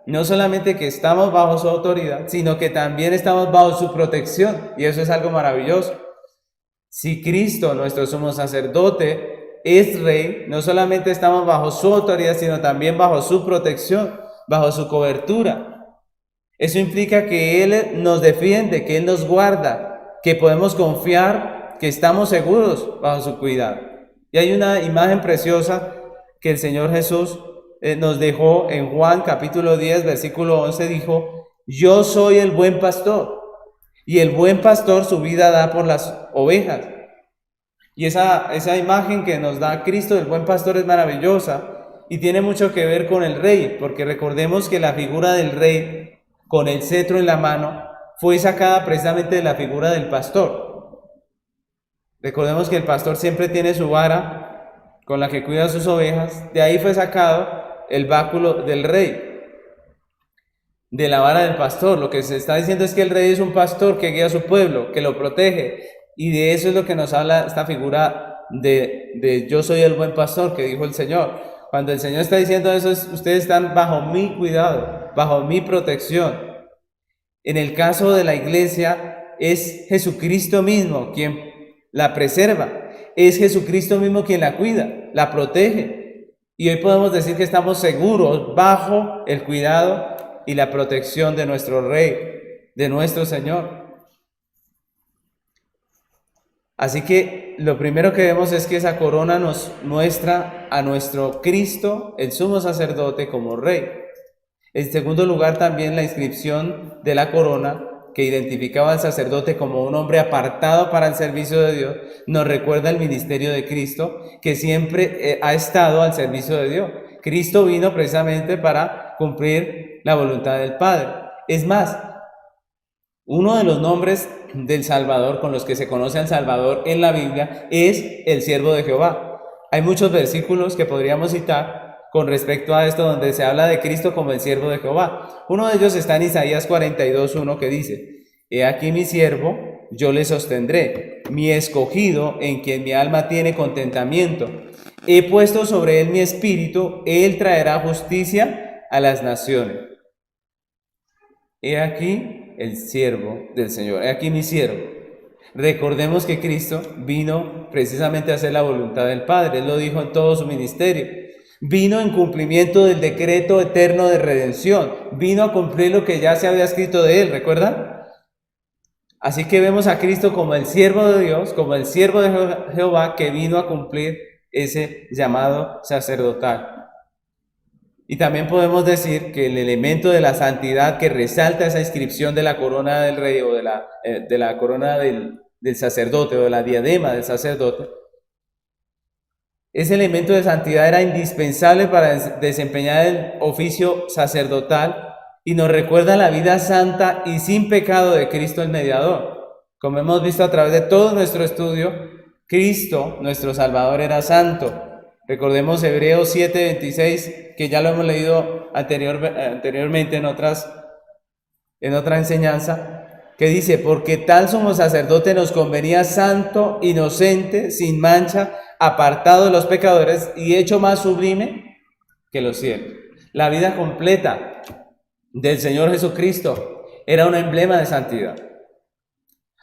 S1: no solamente que estamos bajo su autoridad, sino que también estamos bajo su protección. Y eso es algo maravilloso. Si Cristo, nuestro sumo sacerdote, es Rey, no solamente estamos bajo su autoridad, sino también bajo su protección, bajo su cobertura. Eso implica que Él nos defiende, que Él nos guarda, que podemos confiar, que estamos seguros bajo su cuidado. Y hay una imagen preciosa que el Señor Jesús nos dejó en Juan capítulo 10, versículo 11, dijo, yo soy el buen pastor, y el buen pastor su vida da por las ovejas. Y esa imagen que nos da Cristo, el buen pastor, es maravillosa y tiene mucho que ver con el rey, porque recordemos que la figura del rey con el cetro en la mano fue sacada precisamente de la figura del pastor. Recordemos que el pastor siempre tiene su vara con la que cuida sus ovejas, de ahí fue sacado el báculo del rey, de la vara del pastor. Lo que se está diciendo es que el rey es un pastor que guía a su pueblo, que lo protege, y de eso es lo que nos habla esta figura de yo soy el buen pastor que dijo el Señor. Cuando el Señor está diciendo eso, ustedes están bajo mi cuidado, bajo mi protección. En el caso de la iglesia, es Jesucristo mismo quien la preserva, es Jesucristo mismo quien la cuida, la protege. Y hoy podemos decir que estamos seguros bajo el cuidado y la protección de nuestro Rey, de nuestro Señor. Así que lo primero que vemos es que esa corona nos muestra a nuestro Cristo, el sumo sacerdote, como Rey. En segundo lugar, también la inscripción de la corona, que identificaba al sacerdote como un hombre apartado para el servicio de Dios, nos recuerda el ministerio de Cristo, que siempre ha estado al servicio de Dios. Cristo vino precisamente para cumplir la voluntad del Padre. Es más, uno de los nombres del Salvador con los que se conoce al Salvador en la Biblia es el siervo de Jehová. Hay muchos versículos que podríamos citar con respecto a esto donde se habla de Cristo como el siervo de Jehová. Uno de ellos está en Isaías 42:1 que dice, he aquí mi siervo, yo le sostendré, mi escogido en quien mi alma tiene contentamiento. He puesto sobre él mi espíritu, él traerá justicia a las naciones. He aquí el siervo del Señor, he aquí mi siervo. Recordemos que Cristo vino precisamente a hacer la voluntad del Padre. Él lo dijo en todo su ministerio. Vino en cumplimiento del decreto eterno de redención. Vino a cumplir lo que ya se había escrito de él, ¿recuerdan? Así que vemos a Cristo como el siervo de Dios, como el siervo de Jehová que vino a cumplir ese llamado sacerdotal. Y también podemos decir que el elemento de la santidad que resalta esa inscripción de la corona del rey o de la corona del sacerdote o de la diadema del sacerdote, ese elemento de santidad era indispensable para desempeñar el oficio sacerdotal y nos recuerda la vida santa y sin pecado de Cristo el mediador. Como hemos visto a través de todo nuestro estudio, Cristo, nuestro Salvador, era santo. Recordemos Hebreos 7:26, que ya lo hemos leído anteriormente en otra enseñanza, que dice: porque tal sumo sacerdote nos convenía santo, inocente, sin mancha, apartado de los pecadores y hecho más sublime que los cielos. La vida completa del Señor Jesucristo era un emblema de santidad.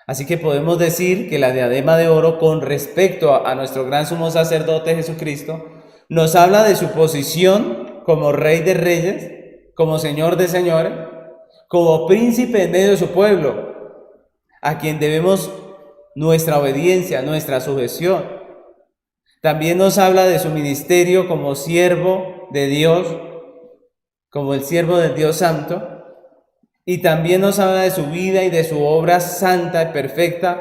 S1: Así que podemos decir que la diadema de oro, con respecto a nuestro gran sumo sacerdote Jesucristo, nos habla de su posición como Rey de Reyes, como Señor de Señores, como príncipe en medio de su pueblo, a quien debemos nuestra obediencia, nuestra sujeción. También nos habla de su ministerio como siervo de Dios, como el siervo del Dios Santo. Y también nos habla de su vida y de su obra santa y perfecta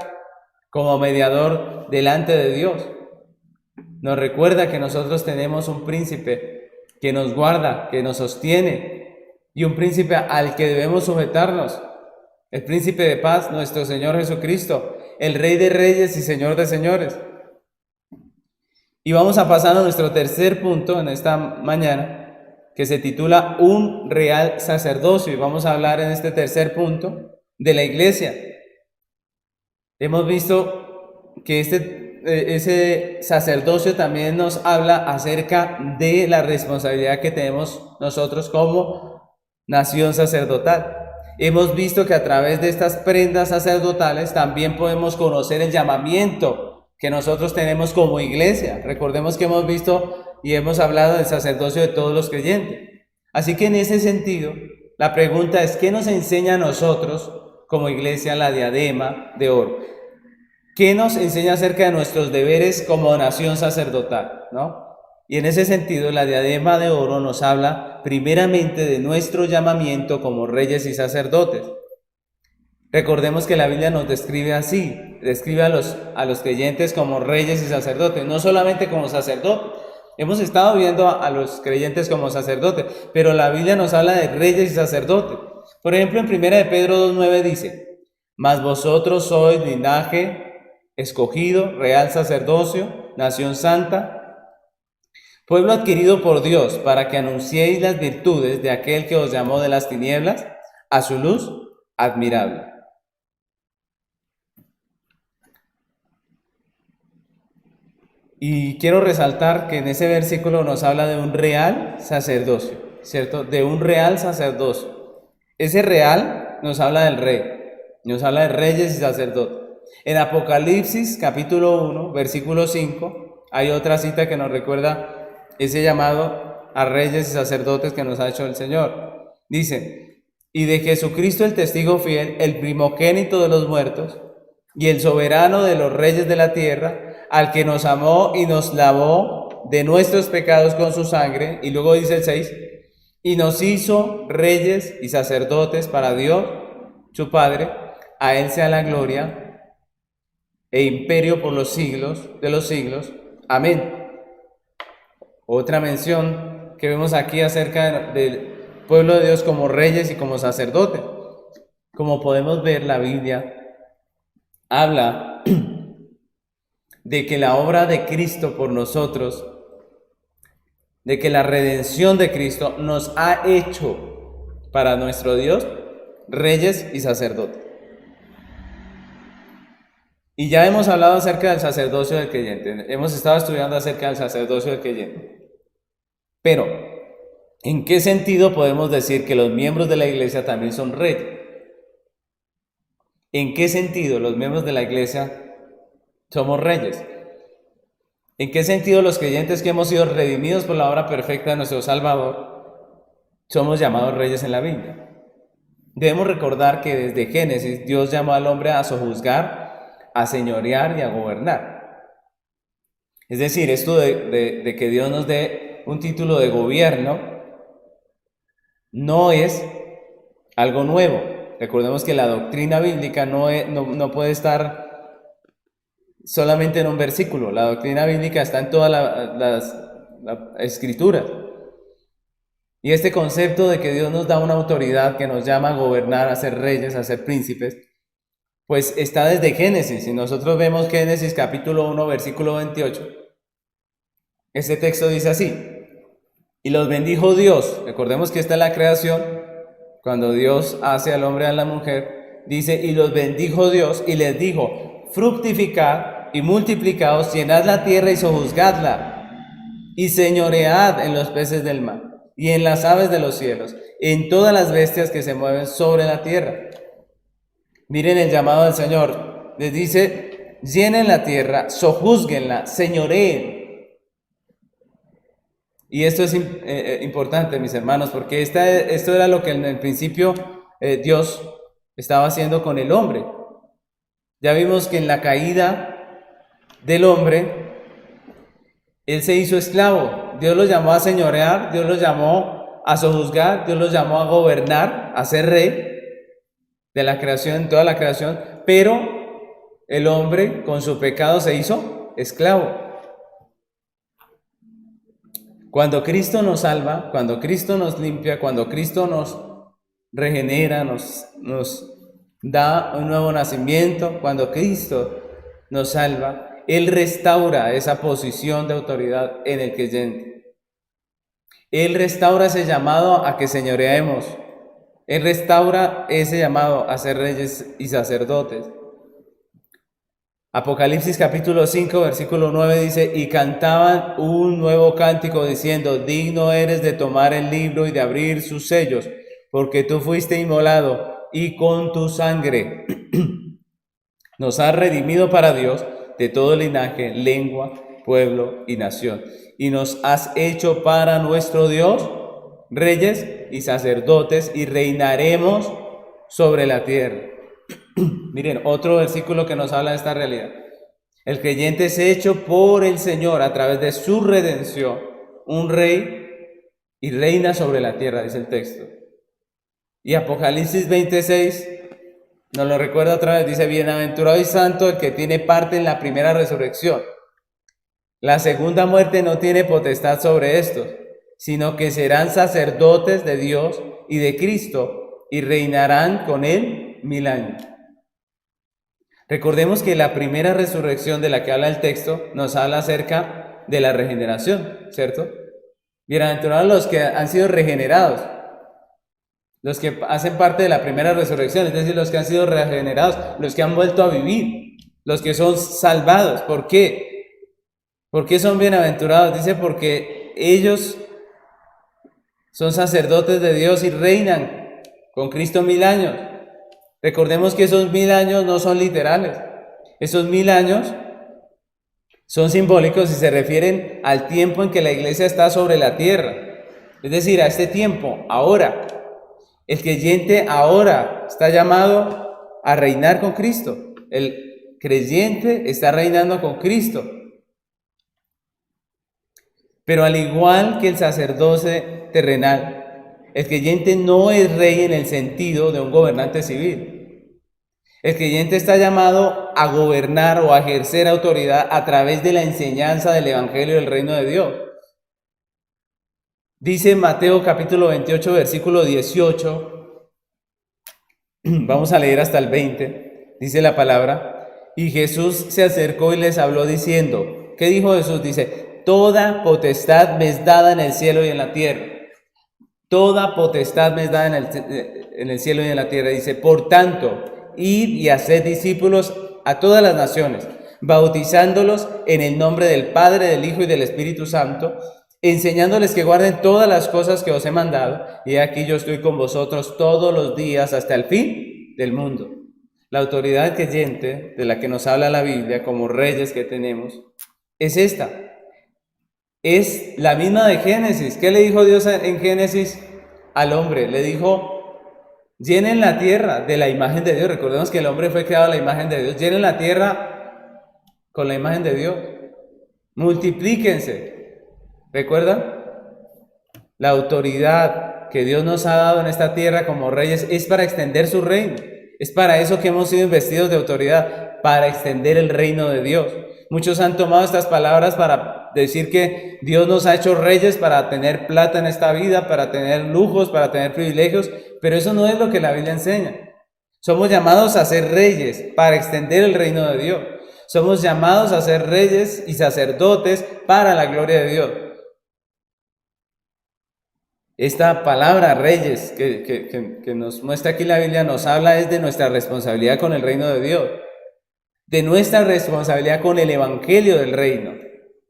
S1: como mediador delante de Dios. Nos recuerda que nosotros tenemos un príncipe que nos guarda, que nos sostiene, y un príncipe al que debemos sujetarnos. El príncipe de paz, nuestro Señor Jesucristo, el Rey de Reyes y Señor de Señores. Y vamos a pasar a nuestro tercer punto en esta mañana, que se titula Un real sacerdocio, y vamos a hablar en este tercer punto de la iglesia. Hemos visto que ese sacerdocio también nos habla acerca de la responsabilidad que tenemos nosotros como nación sacerdotal. Hemos visto que a través de estas prendas sacerdotales también podemos conocer el llamamiento que nosotros tenemos como iglesia. Recordemos que hemos visto y hemos hablado del sacerdocio de todos los creyentes. Así que en ese sentido, la pregunta es: ¿qué nos enseña a nosotros como iglesia la diadema de oro? ¿Qué nos enseña acerca de nuestros deberes como nación sacerdotal, ¿no? Y en ese sentido, la diadema de oro nos habla primeramente de nuestro llamamiento como reyes y sacerdotes. Recordemos que la Biblia nos describe así, describe a los creyentes como reyes y sacerdotes, no solamente como sacerdotes. Hemos estado viendo a los creyentes como sacerdotes, pero la Biblia nos habla de reyes y sacerdotes. Por ejemplo, en 1 de Pedro 2:9 dice: mas vosotros sois linaje escogido, real sacerdocio, nación santa, pueblo adquirido por Dios, para que anunciéis las virtudes de aquel que os llamó de las tinieblas a su luz admirable. Y quiero resaltar que en ese versículo nos habla de un real sacerdocio, ¿cierto? De un real sacerdocio. Ese real nos habla del rey, nos habla de reyes y sacerdotes. En Apocalipsis capítulo 1, versículo 5, hay otra cita que nos recuerda ese llamado a reyes y sacerdotes que nos ha hecho el Señor. Dice: y de Jesucristo el testigo fiel, el primogénito de los muertos y el soberano de los reyes de la tierra, al que nos amó y nos lavó de nuestros pecados con su sangre. Y luego dice el 6, y nos hizo reyes y sacerdotes para Dios, su Padre. A Él sea la gloria e imperio por los siglos de los siglos. Amén. Otra mención que vemos aquí acerca del pueblo de Dios como reyes y como sacerdotes. Como podemos ver, la Biblia habla de que la obra de Cristo por nosotros, de que la redención de Cristo nos ha hecho para nuestro Dios reyes y sacerdotes. Y ya hemos hablado acerca del sacerdocio del creyente, hemos estado estudiando acerca del sacerdocio del creyente. Pero, ¿en qué sentido podemos decir que los miembros de la iglesia también son reyes? ¿En qué sentido los miembros de la iglesia somos reyes? ¿En qué sentido los creyentes que hemos sido redimidos por la obra perfecta de nuestro Salvador somos llamados reyes en la Biblia? Debemos recordar que desde Génesis Dios llamó al hombre a sojuzgar, a señorear y a gobernar. Es decir, esto de que Dios nos dé un título de gobierno no es algo nuevo. Recordemos que la doctrina bíblica no puede estar solamente en un versículo. La doctrina bíblica está en todas las escrituras. Y este concepto de que Dios nos da una autoridad que nos llama a gobernar, a ser reyes, a ser príncipes, pues está desde Génesis. Y nosotros vemos Génesis capítulo 1, versículo 28. Este texto dice así: y los bendijo Dios. Recordemos que esta es la creación. Cuando Dios hace al hombre y a la mujer, dice: y los bendijo Dios y les dijo: fructificad y multiplicaos, llenad la tierra y sojuzgadla, y señoread en los peces del mar, y en las aves de los cielos, en todas las bestias que se mueven sobre la tierra. Miren el llamado del Señor. Les dice: llenen la tierra, sojúzguenla, señoreen. Y esto es importante, mis hermanos, porque esto era lo que en el principio Dios estaba haciendo con el hombre. Ya vimos que en la caída del hombre, él se hizo esclavo. Dios lo llamó a señorear, Dios lo llamó a sojuzgar, Dios lo llamó a gobernar, a ser rey de la creación, toda la creación, pero el hombre con su pecado se hizo esclavo. Cuando Cristo nos salva, cuando Cristo nos limpia, cuando Cristo nos regenera, nos da un nuevo nacimiento, cuando Cristo nos salva, Él restaura esa posición de autoridad en el creyente. Él restaura ese llamado a que señoreemos. Él restaura ese llamado a ser reyes y sacerdotes. Apocalipsis capítulo 5, versículo 9 dice: y cantaban un nuevo cántico diciendo: digno eres de tomar el libro y de abrir sus sellos, porque tú fuiste inmolado y con tu sangre nos has redimido para Dios de todo linaje, lengua, pueblo y nación, y nos has hecho para nuestro Dios reyes y sacerdotes, y reinaremos sobre la tierra. Miren, otro versículo que nos habla de esta realidad. El creyente es hecho por el Señor a través de su redención un rey y reina sobre la tierra, dice el texto. Y Apocalipsis 26 nos lo recuerda otra vez, dice: bienaventurado y santo el que tiene parte en la primera resurrección. La segunda muerte no tiene potestad sobre estos, sino que serán sacerdotes de Dios y de Cristo, y reinarán con él 1000 años. Recordemos que la primera resurrección de la que habla el texto nos habla acerca de la regeneración, ¿cierto? Bienaventurados los que han sido regenerados, los que hacen parte de la primera resurrección, es decir, los que han sido regenerados, los que han vuelto a vivir, los que son salvados. ¿Por qué? ¿Por qué son bienaventurados? Dice: porque ellos son sacerdotes de Dios y reinan con Cristo 1000 años. Recordemos que esos 1000 años no son literales. Esos 1000 años son simbólicos y se refieren al tiempo en que la iglesia está sobre la tierra. Es decir, a este tiempo, ahora. El creyente ahora está llamado a reinar con Cristo. El creyente está reinando con Cristo. Pero al igual que el sacerdote terrenal, el creyente no es rey en el sentido de un gobernante civil. El creyente está llamado a gobernar o a ejercer autoridad a través de la enseñanza del Evangelio del Reino de Dios. Dice Mateo capítulo 28, versículo 18, vamos a leer hasta el 20, dice la palabra: y Jesús se acercó y les habló diciendo, ¿qué dijo Jesús? Dice: toda potestad me es dada en el cielo y en la tierra. Toda potestad me es dada en el cielo y en la tierra. Dice: por tanto, id y haced discípulos a todas las naciones, bautizándolos en el nombre del Padre, del Hijo y del Espíritu Santo, enseñándoles que guarden todas las cosas que os he mandado, y aquí yo estoy con vosotros todos los días hasta el fin del mundo. La autoridad creyente de la que nos habla la Biblia como reyes que tenemos es esta. Es la misma de Génesis. ¿Qué le dijo Dios en Génesis al hombre? Le dijo, llenen la tierra de la imagen de Dios. Recordemos que el hombre fue creado a la imagen de Dios. Llenen la tierra con la imagen de Dios. Multiplíquense. ¿Recuerdan? La autoridad que Dios nos ha dado en esta tierra como reyes es para extender su reino. Es para eso que hemos sido investidos de autoridad, para extender el reino de Dios. Muchos han tomado estas palabras para decir que Dios nos ha hecho reyes para tener plata en esta vida, para tener lujos, para tener privilegios, pero eso no es lo que la Biblia enseña. Somos llamados a ser reyes para extender el reino de Dios. Somos llamados a ser reyes y sacerdotes para la gloria de Dios. Esta palabra reyes que nos muestra aquí la Biblia nos habla es de nuestra responsabilidad con el reino de Dios, de nuestra responsabilidad con el evangelio del reino,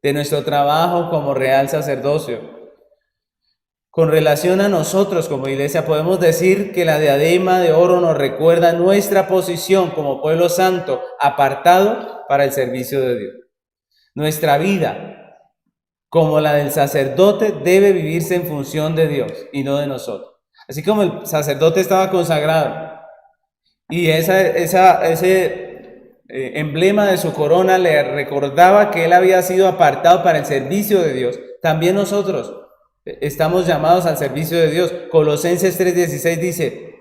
S1: de nuestro trabajo como real sacerdocio. Con relación a nosotros como iglesia podemos decir que la diadema de oro nos recuerda nuestra posición como pueblo santo apartado para el servicio de Dios. Nuestra vida, como la del sacerdote, debe vivirse en función de Dios y no de nosotros. Así como el sacerdote estaba consagrado y ese emblema de su corona le recordaba que él había sido apartado para el servicio de Dios, también nosotros estamos llamados al servicio de Dios. Colosenses 3:16 dice,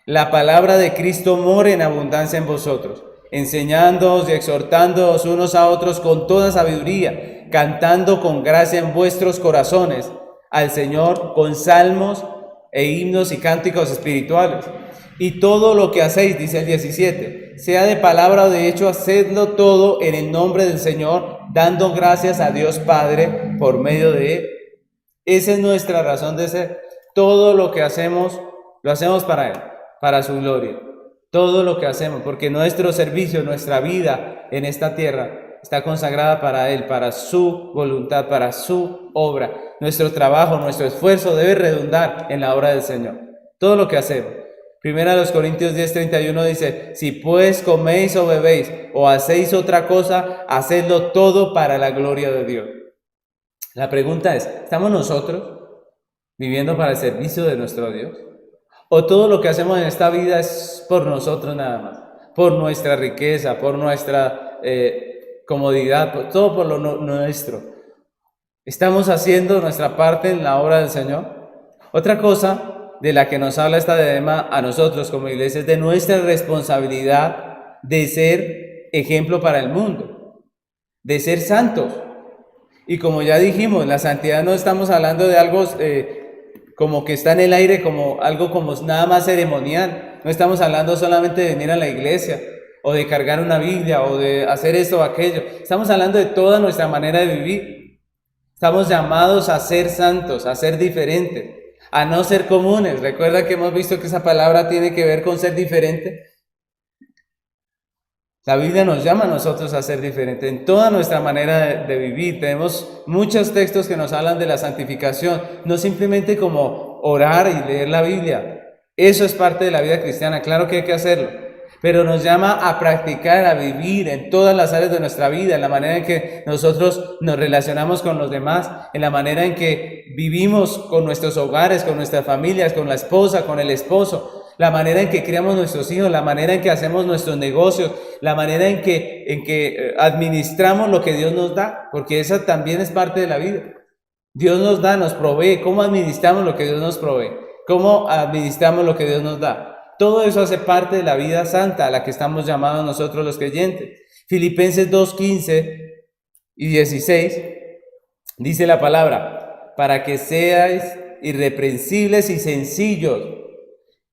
S1: la palabra de Cristo mora en abundancia en vosotros, enseñándoos y exhortándoos unos a otros con toda sabiduría, cantando con gracia en vuestros corazones al Señor con salmos e himnos y cánticos espirituales. Y todo lo que hacéis, dice el 17, sea de palabra o de hecho, hacedlo todo en el nombre del Señor, dando gracias a Dios Padre por medio de Él. Esa es nuestra razón de ser. Todo lo que hacemos, lo hacemos para Él, para su gloria. Todo lo que hacemos, porque nuestro servicio, nuestra vida en esta tierra está consagrada para Él, para su voluntad, para su obra. Nuestro trabajo, nuestro esfuerzo debe redundar en la obra del Señor. Todo lo que hacemos. Primera de Corintios 10:31 dice, si pues coméis o bebéis o hacéis otra cosa, hacedlo todo para la gloria de Dios. La pregunta es, ¿estamos nosotros viviendo para el servicio de nuestro Dios? ¿O todo lo que hacemos en esta vida es por nosotros nada más? Por nuestra riqueza, por nuestra comodidad, todo por lo nuestro. ¿Estamos haciendo nuestra parte en la obra del Señor? Otra cosa de la que nos habla esta diadema a nosotros como iglesia es de nuestra responsabilidad de ser ejemplo para el mundo, de ser santos. Y como ya dijimos, la santidad no estamos hablando de algo como que está en el aire, como algo como nada más ceremonial. No estamos hablando solamente de venir a la iglesia o de cargar una Biblia o de hacer esto o aquello. Estamos hablando de toda nuestra manera de vivir. Estamos llamados a ser santos, a ser diferentes, a no ser comunes. Recuerda que hemos visto que esa palabra tiene que ver con ser diferente. La Biblia nos llama a nosotros a ser diferentes en toda nuestra manera de vivir. Tenemos muchos textos que nos hablan de la santificación, no simplemente como orar y leer la Biblia. Eso es parte de la vida cristiana, claro que hay que hacerlo, pero nos llama a practicar, a vivir en todas las áreas de nuestra vida, en la manera en que nosotros nos relacionamos con los demás, en la manera en que vivimos con nuestros hogares, con nuestras familias, con la esposa, con el esposo, la manera en que criamos nuestros hijos, la manera en que hacemos nuestros negocios, la manera en que administramos lo que Dios nos da, porque esa también es parte de la vida. Dios nos da, nos provee. ¿Cómo administramos lo que Dios nos provee? ¿Cómo administramos lo que Dios nos da? Todo eso hace parte de la vida santa a la que estamos llamados nosotros los creyentes. Filipenses 2:15 y 16 dice la palabra, para que seáis irreprensibles y sencillos,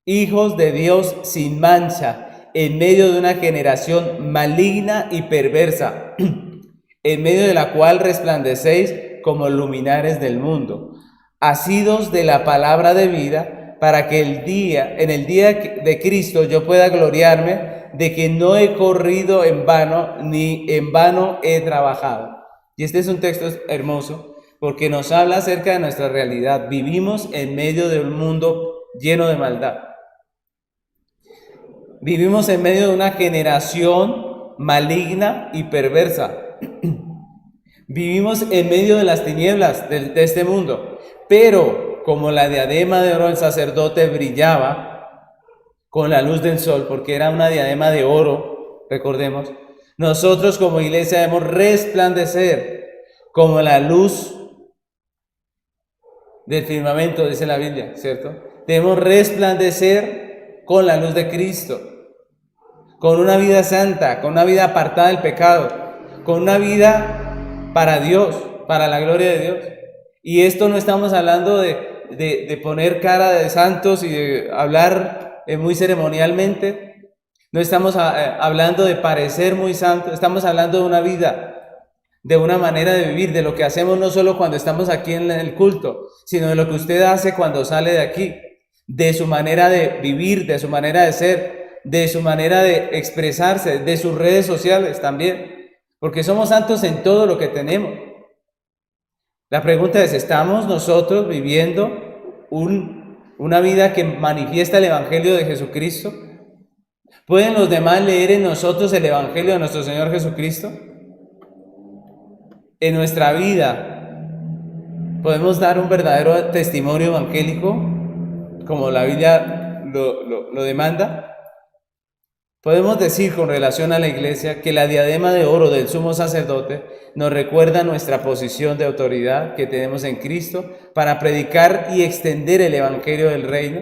S1: hijos de Dios sin mancha, en medio de una generación maligna y perversa, en medio de la cual resplandecéis como luminares del mundo, asidos de la palabra de vida, para que en el día de Cristo yo pueda gloriarme de que no he corrido en vano, ni en vano he trabajado. Y este es un texto hermoso, porque nos habla acerca de nuestra realidad. Vivimos en medio de un mundo lleno de maldad. Vivimos en medio de una generación maligna y perversa. Vivimos en medio de las tinieblas de este mundo. Pero como la diadema de oro del sacerdote brillaba con la luz del sol, porque era una diadema de oro, recordemos, nosotros como iglesia debemos resplandecer como la luz del firmamento, dice la Biblia, ¿cierto? Debemos resplandecer con la luz de Cristo, con una vida santa, con una vida apartada del pecado, con una vida para Dios, para la gloria de Dios. Y esto no estamos hablando de poner cara de santos y de hablar muy ceremonialmente. No estamos hablando de parecer muy santos, estamos hablando de una vida, de una manera de vivir, de lo que hacemos no solo cuando estamos aquí en el culto, sino de lo que usted hace cuando sale de aquí, de su manera de vivir, de su manera de ser, de su manera de expresarse, de sus redes sociales también, porque somos santos en todo lo que tenemos. La pregunta es, ¿estamos nosotros viviendo una vida que manifiesta el Evangelio de Jesucristo? ¿Pueden los demás leer en nosotros el Evangelio de nuestro Señor Jesucristo? En nuestra vida, ¿podemos dar un verdadero testimonio evangélico, como la Biblia lo demanda? Podemos decir con relación a la iglesia que la diadema de oro del sumo sacerdote nos recuerda nuestra posición de autoridad que tenemos en Cristo para predicar y extender el evangelio del reino.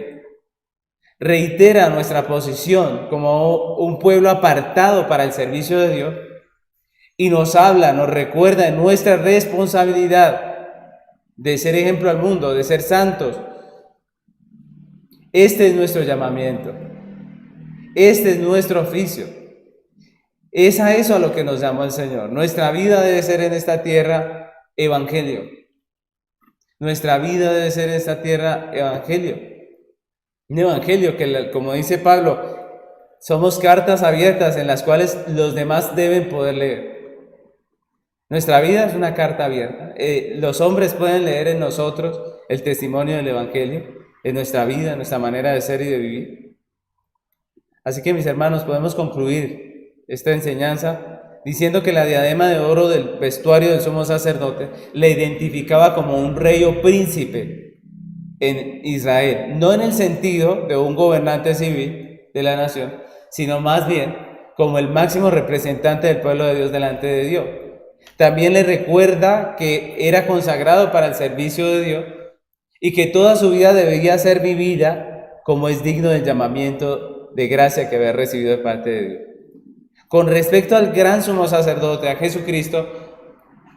S1: Reitera nuestra posición como un pueblo apartado para el servicio de Dios y nos habla, nos recuerda de nuestra responsabilidad de ser ejemplo al mundo, de ser santos. Este es nuestro llamamiento. Este es nuestro oficio. Es a eso a lo que nos llamó el Señor. Nuestra vida debe ser en esta tierra evangelio. Nuestra vida debe ser en esta tierra evangelio. Un evangelio que, como dice Pablo, somos cartas abiertas en las cuales los demás deben poder leer. Nuestra vida es una carta abierta. Los hombres pueden leer en nosotros el testimonio del evangelio, en nuestra vida, en nuestra manera de ser y de vivir. Así que, mis hermanos, podemos concluir esta enseñanza diciendo que la diadema de oro del vestuario del sumo sacerdote le identificaba como un rey o príncipe en Israel, no en el sentido de un gobernante civil de la nación, sino más bien como el máximo representante del pueblo de Dios delante de Dios. También le recuerda que era consagrado para el servicio de Dios y que toda su vida debía ser vivida como es digno del llamamiento de gracia que había recibido de parte de Dios. Con respecto al gran sumo sacerdote, a Jesucristo,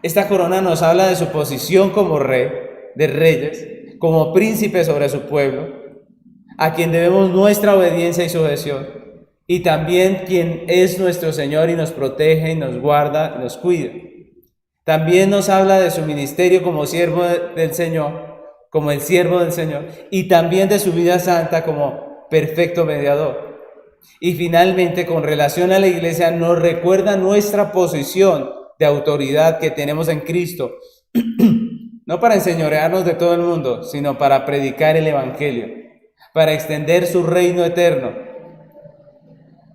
S1: esta corona nos habla de su posición como rey de reyes, como príncipe sobre su pueblo, a quien debemos nuestra obediencia y sujeción, y también quien es nuestro Señor y nos protege y nos guarda y nos cuida. También nos habla de su ministerio como siervo del Señor, como el siervo del Señor, y también de su vida santa como perfecto mediador. Y finalmente, con relación a la iglesia, nos recuerda nuestra posición de autoridad que tenemos en Cristo, no para enseñorearnos de todo el mundo, sino para predicar el evangelio, para extender su reino eterno,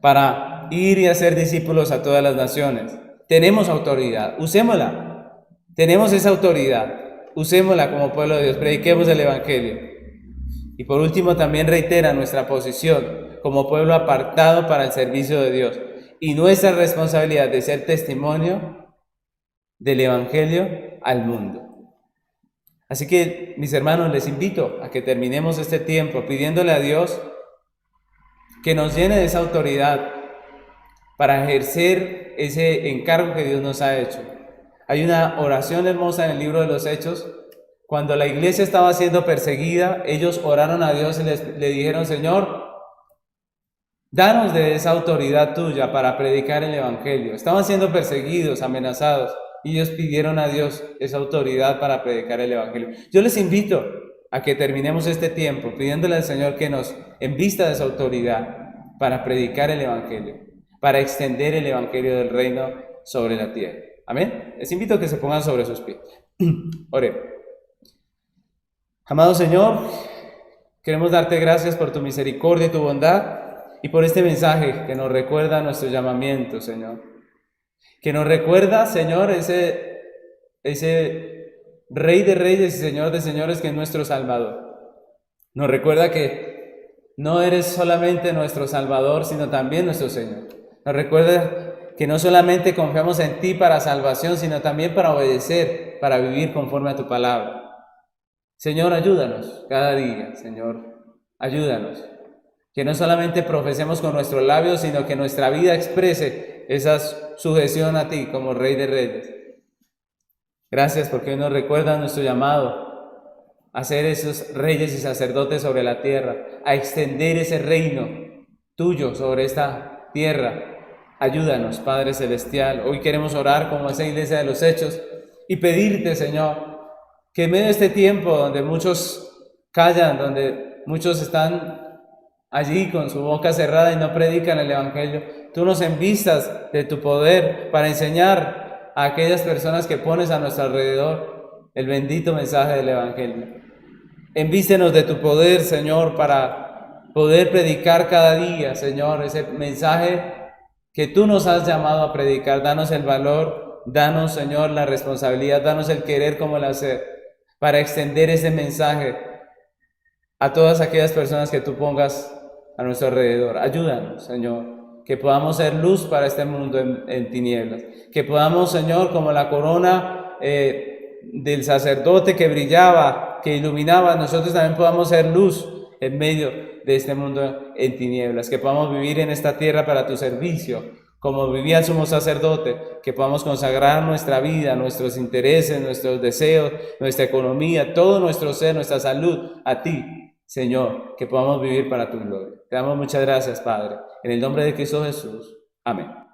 S1: para ir y hacer discípulos a todas las naciones. Tenemos autoridad, usémosla. Tenemos esa autoridad, usémosla como pueblo de Dios, prediquemos el evangelio. Y por último, también reitera nuestra posición como pueblo apartado para el servicio de Dios y nuestra responsabilidad de ser testimonio del evangelio al mundo. Así que, mis hermanos, les invito a que terminemos este tiempo pidiéndole a Dios que nos llene de esa autoridad para ejercer ese encargo que Dios nos ha hecho. Hay una oración hermosa en el libro de los Hechos. Cuando la iglesia estaba siendo perseguida, ellos oraron a Dios y le dijeron: Señor, danos de esa autoridad tuya para predicar el evangelio. Estaban siendo perseguidos, amenazados, y ellos pidieron a Dios esa autoridad para predicar el evangelio. Yo les invito a que terminemos este tiempo pidiéndole al Señor que nos envista de esa autoridad para predicar el evangelio, para extender el evangelio del reino sobre la tierra. Amén. Les invito a que se pongan sobre sus pies. Oremos. Amado Señor, queremos darte gracias por tu misericordia y tu bondad, y por este mensaje que nos recuerda nuestro llamamiento, Señor. Que nos recuerda, Señor, ese Rey de Reyes y Señor de Señores que es nuestro Salvador. Nos recuerda que no eres solamente nuestro Salvador, sino también nuestro Señor. Nos recuerda que no solamente confiamos en ti para salvación, sino también para obedecer, para vivir conforme a tu palabra. Señor, ayúdanos cada día, Señor, ayúdanos. Que no solamente profesemos con nuestros labios, sino que nuestra vida exprese esa sujeción a ti como Rey de Reyes. Gracias porque hoy nos recuerda nuestro llamado a ser esos reyes y sacerdotes sobre la tierra, a extender ese reino tuyo sobre esta tierra. Ayúdanos, Padre Celestial. Hoy queremos orar como esa iglesia de los Hechos y pedirte, Señor, que en medio de este tiempo donde muchos callan, donde muchos están allí con su boca cerrada y no predican el Evangelio, tú nos envistas de tu poder para enseñar a aquellas personas que pones a nuestro alrededor el bendito mensaje del Evangelio. Envístenos de tu poder, Señor, para poder predicar cada día, Señor, ese mensaje que tú nos has llamado a predicar. Danos el valor, danos, Señor, la responsabilidad, danos el querer como el hacer, para extender ese mensaje a todas aquellas personas que tú pongas a nuestro alrededor. Ayúdanos, Señor, que podamos ser luz para este mundo en tinieblas, que podamos, Señor, como la corona del sacerdote que brillaba, que iluminaba, nosotros también podamos ser luz en medio de este mundo en tinieblas, que podamos vivir en esta tierra para tu servicio, como vivía el sumo sacerdote, que podamos consagrar nuestra vida, nuestros intereses, nuestros deseos, nuestra economía, todo nuestro ser, nuestra salud a ti, Señor, que podamos vivir para tu gloria. Te damos muchas gracias, Padre, en el nombre de Cristo Jesús. Amén.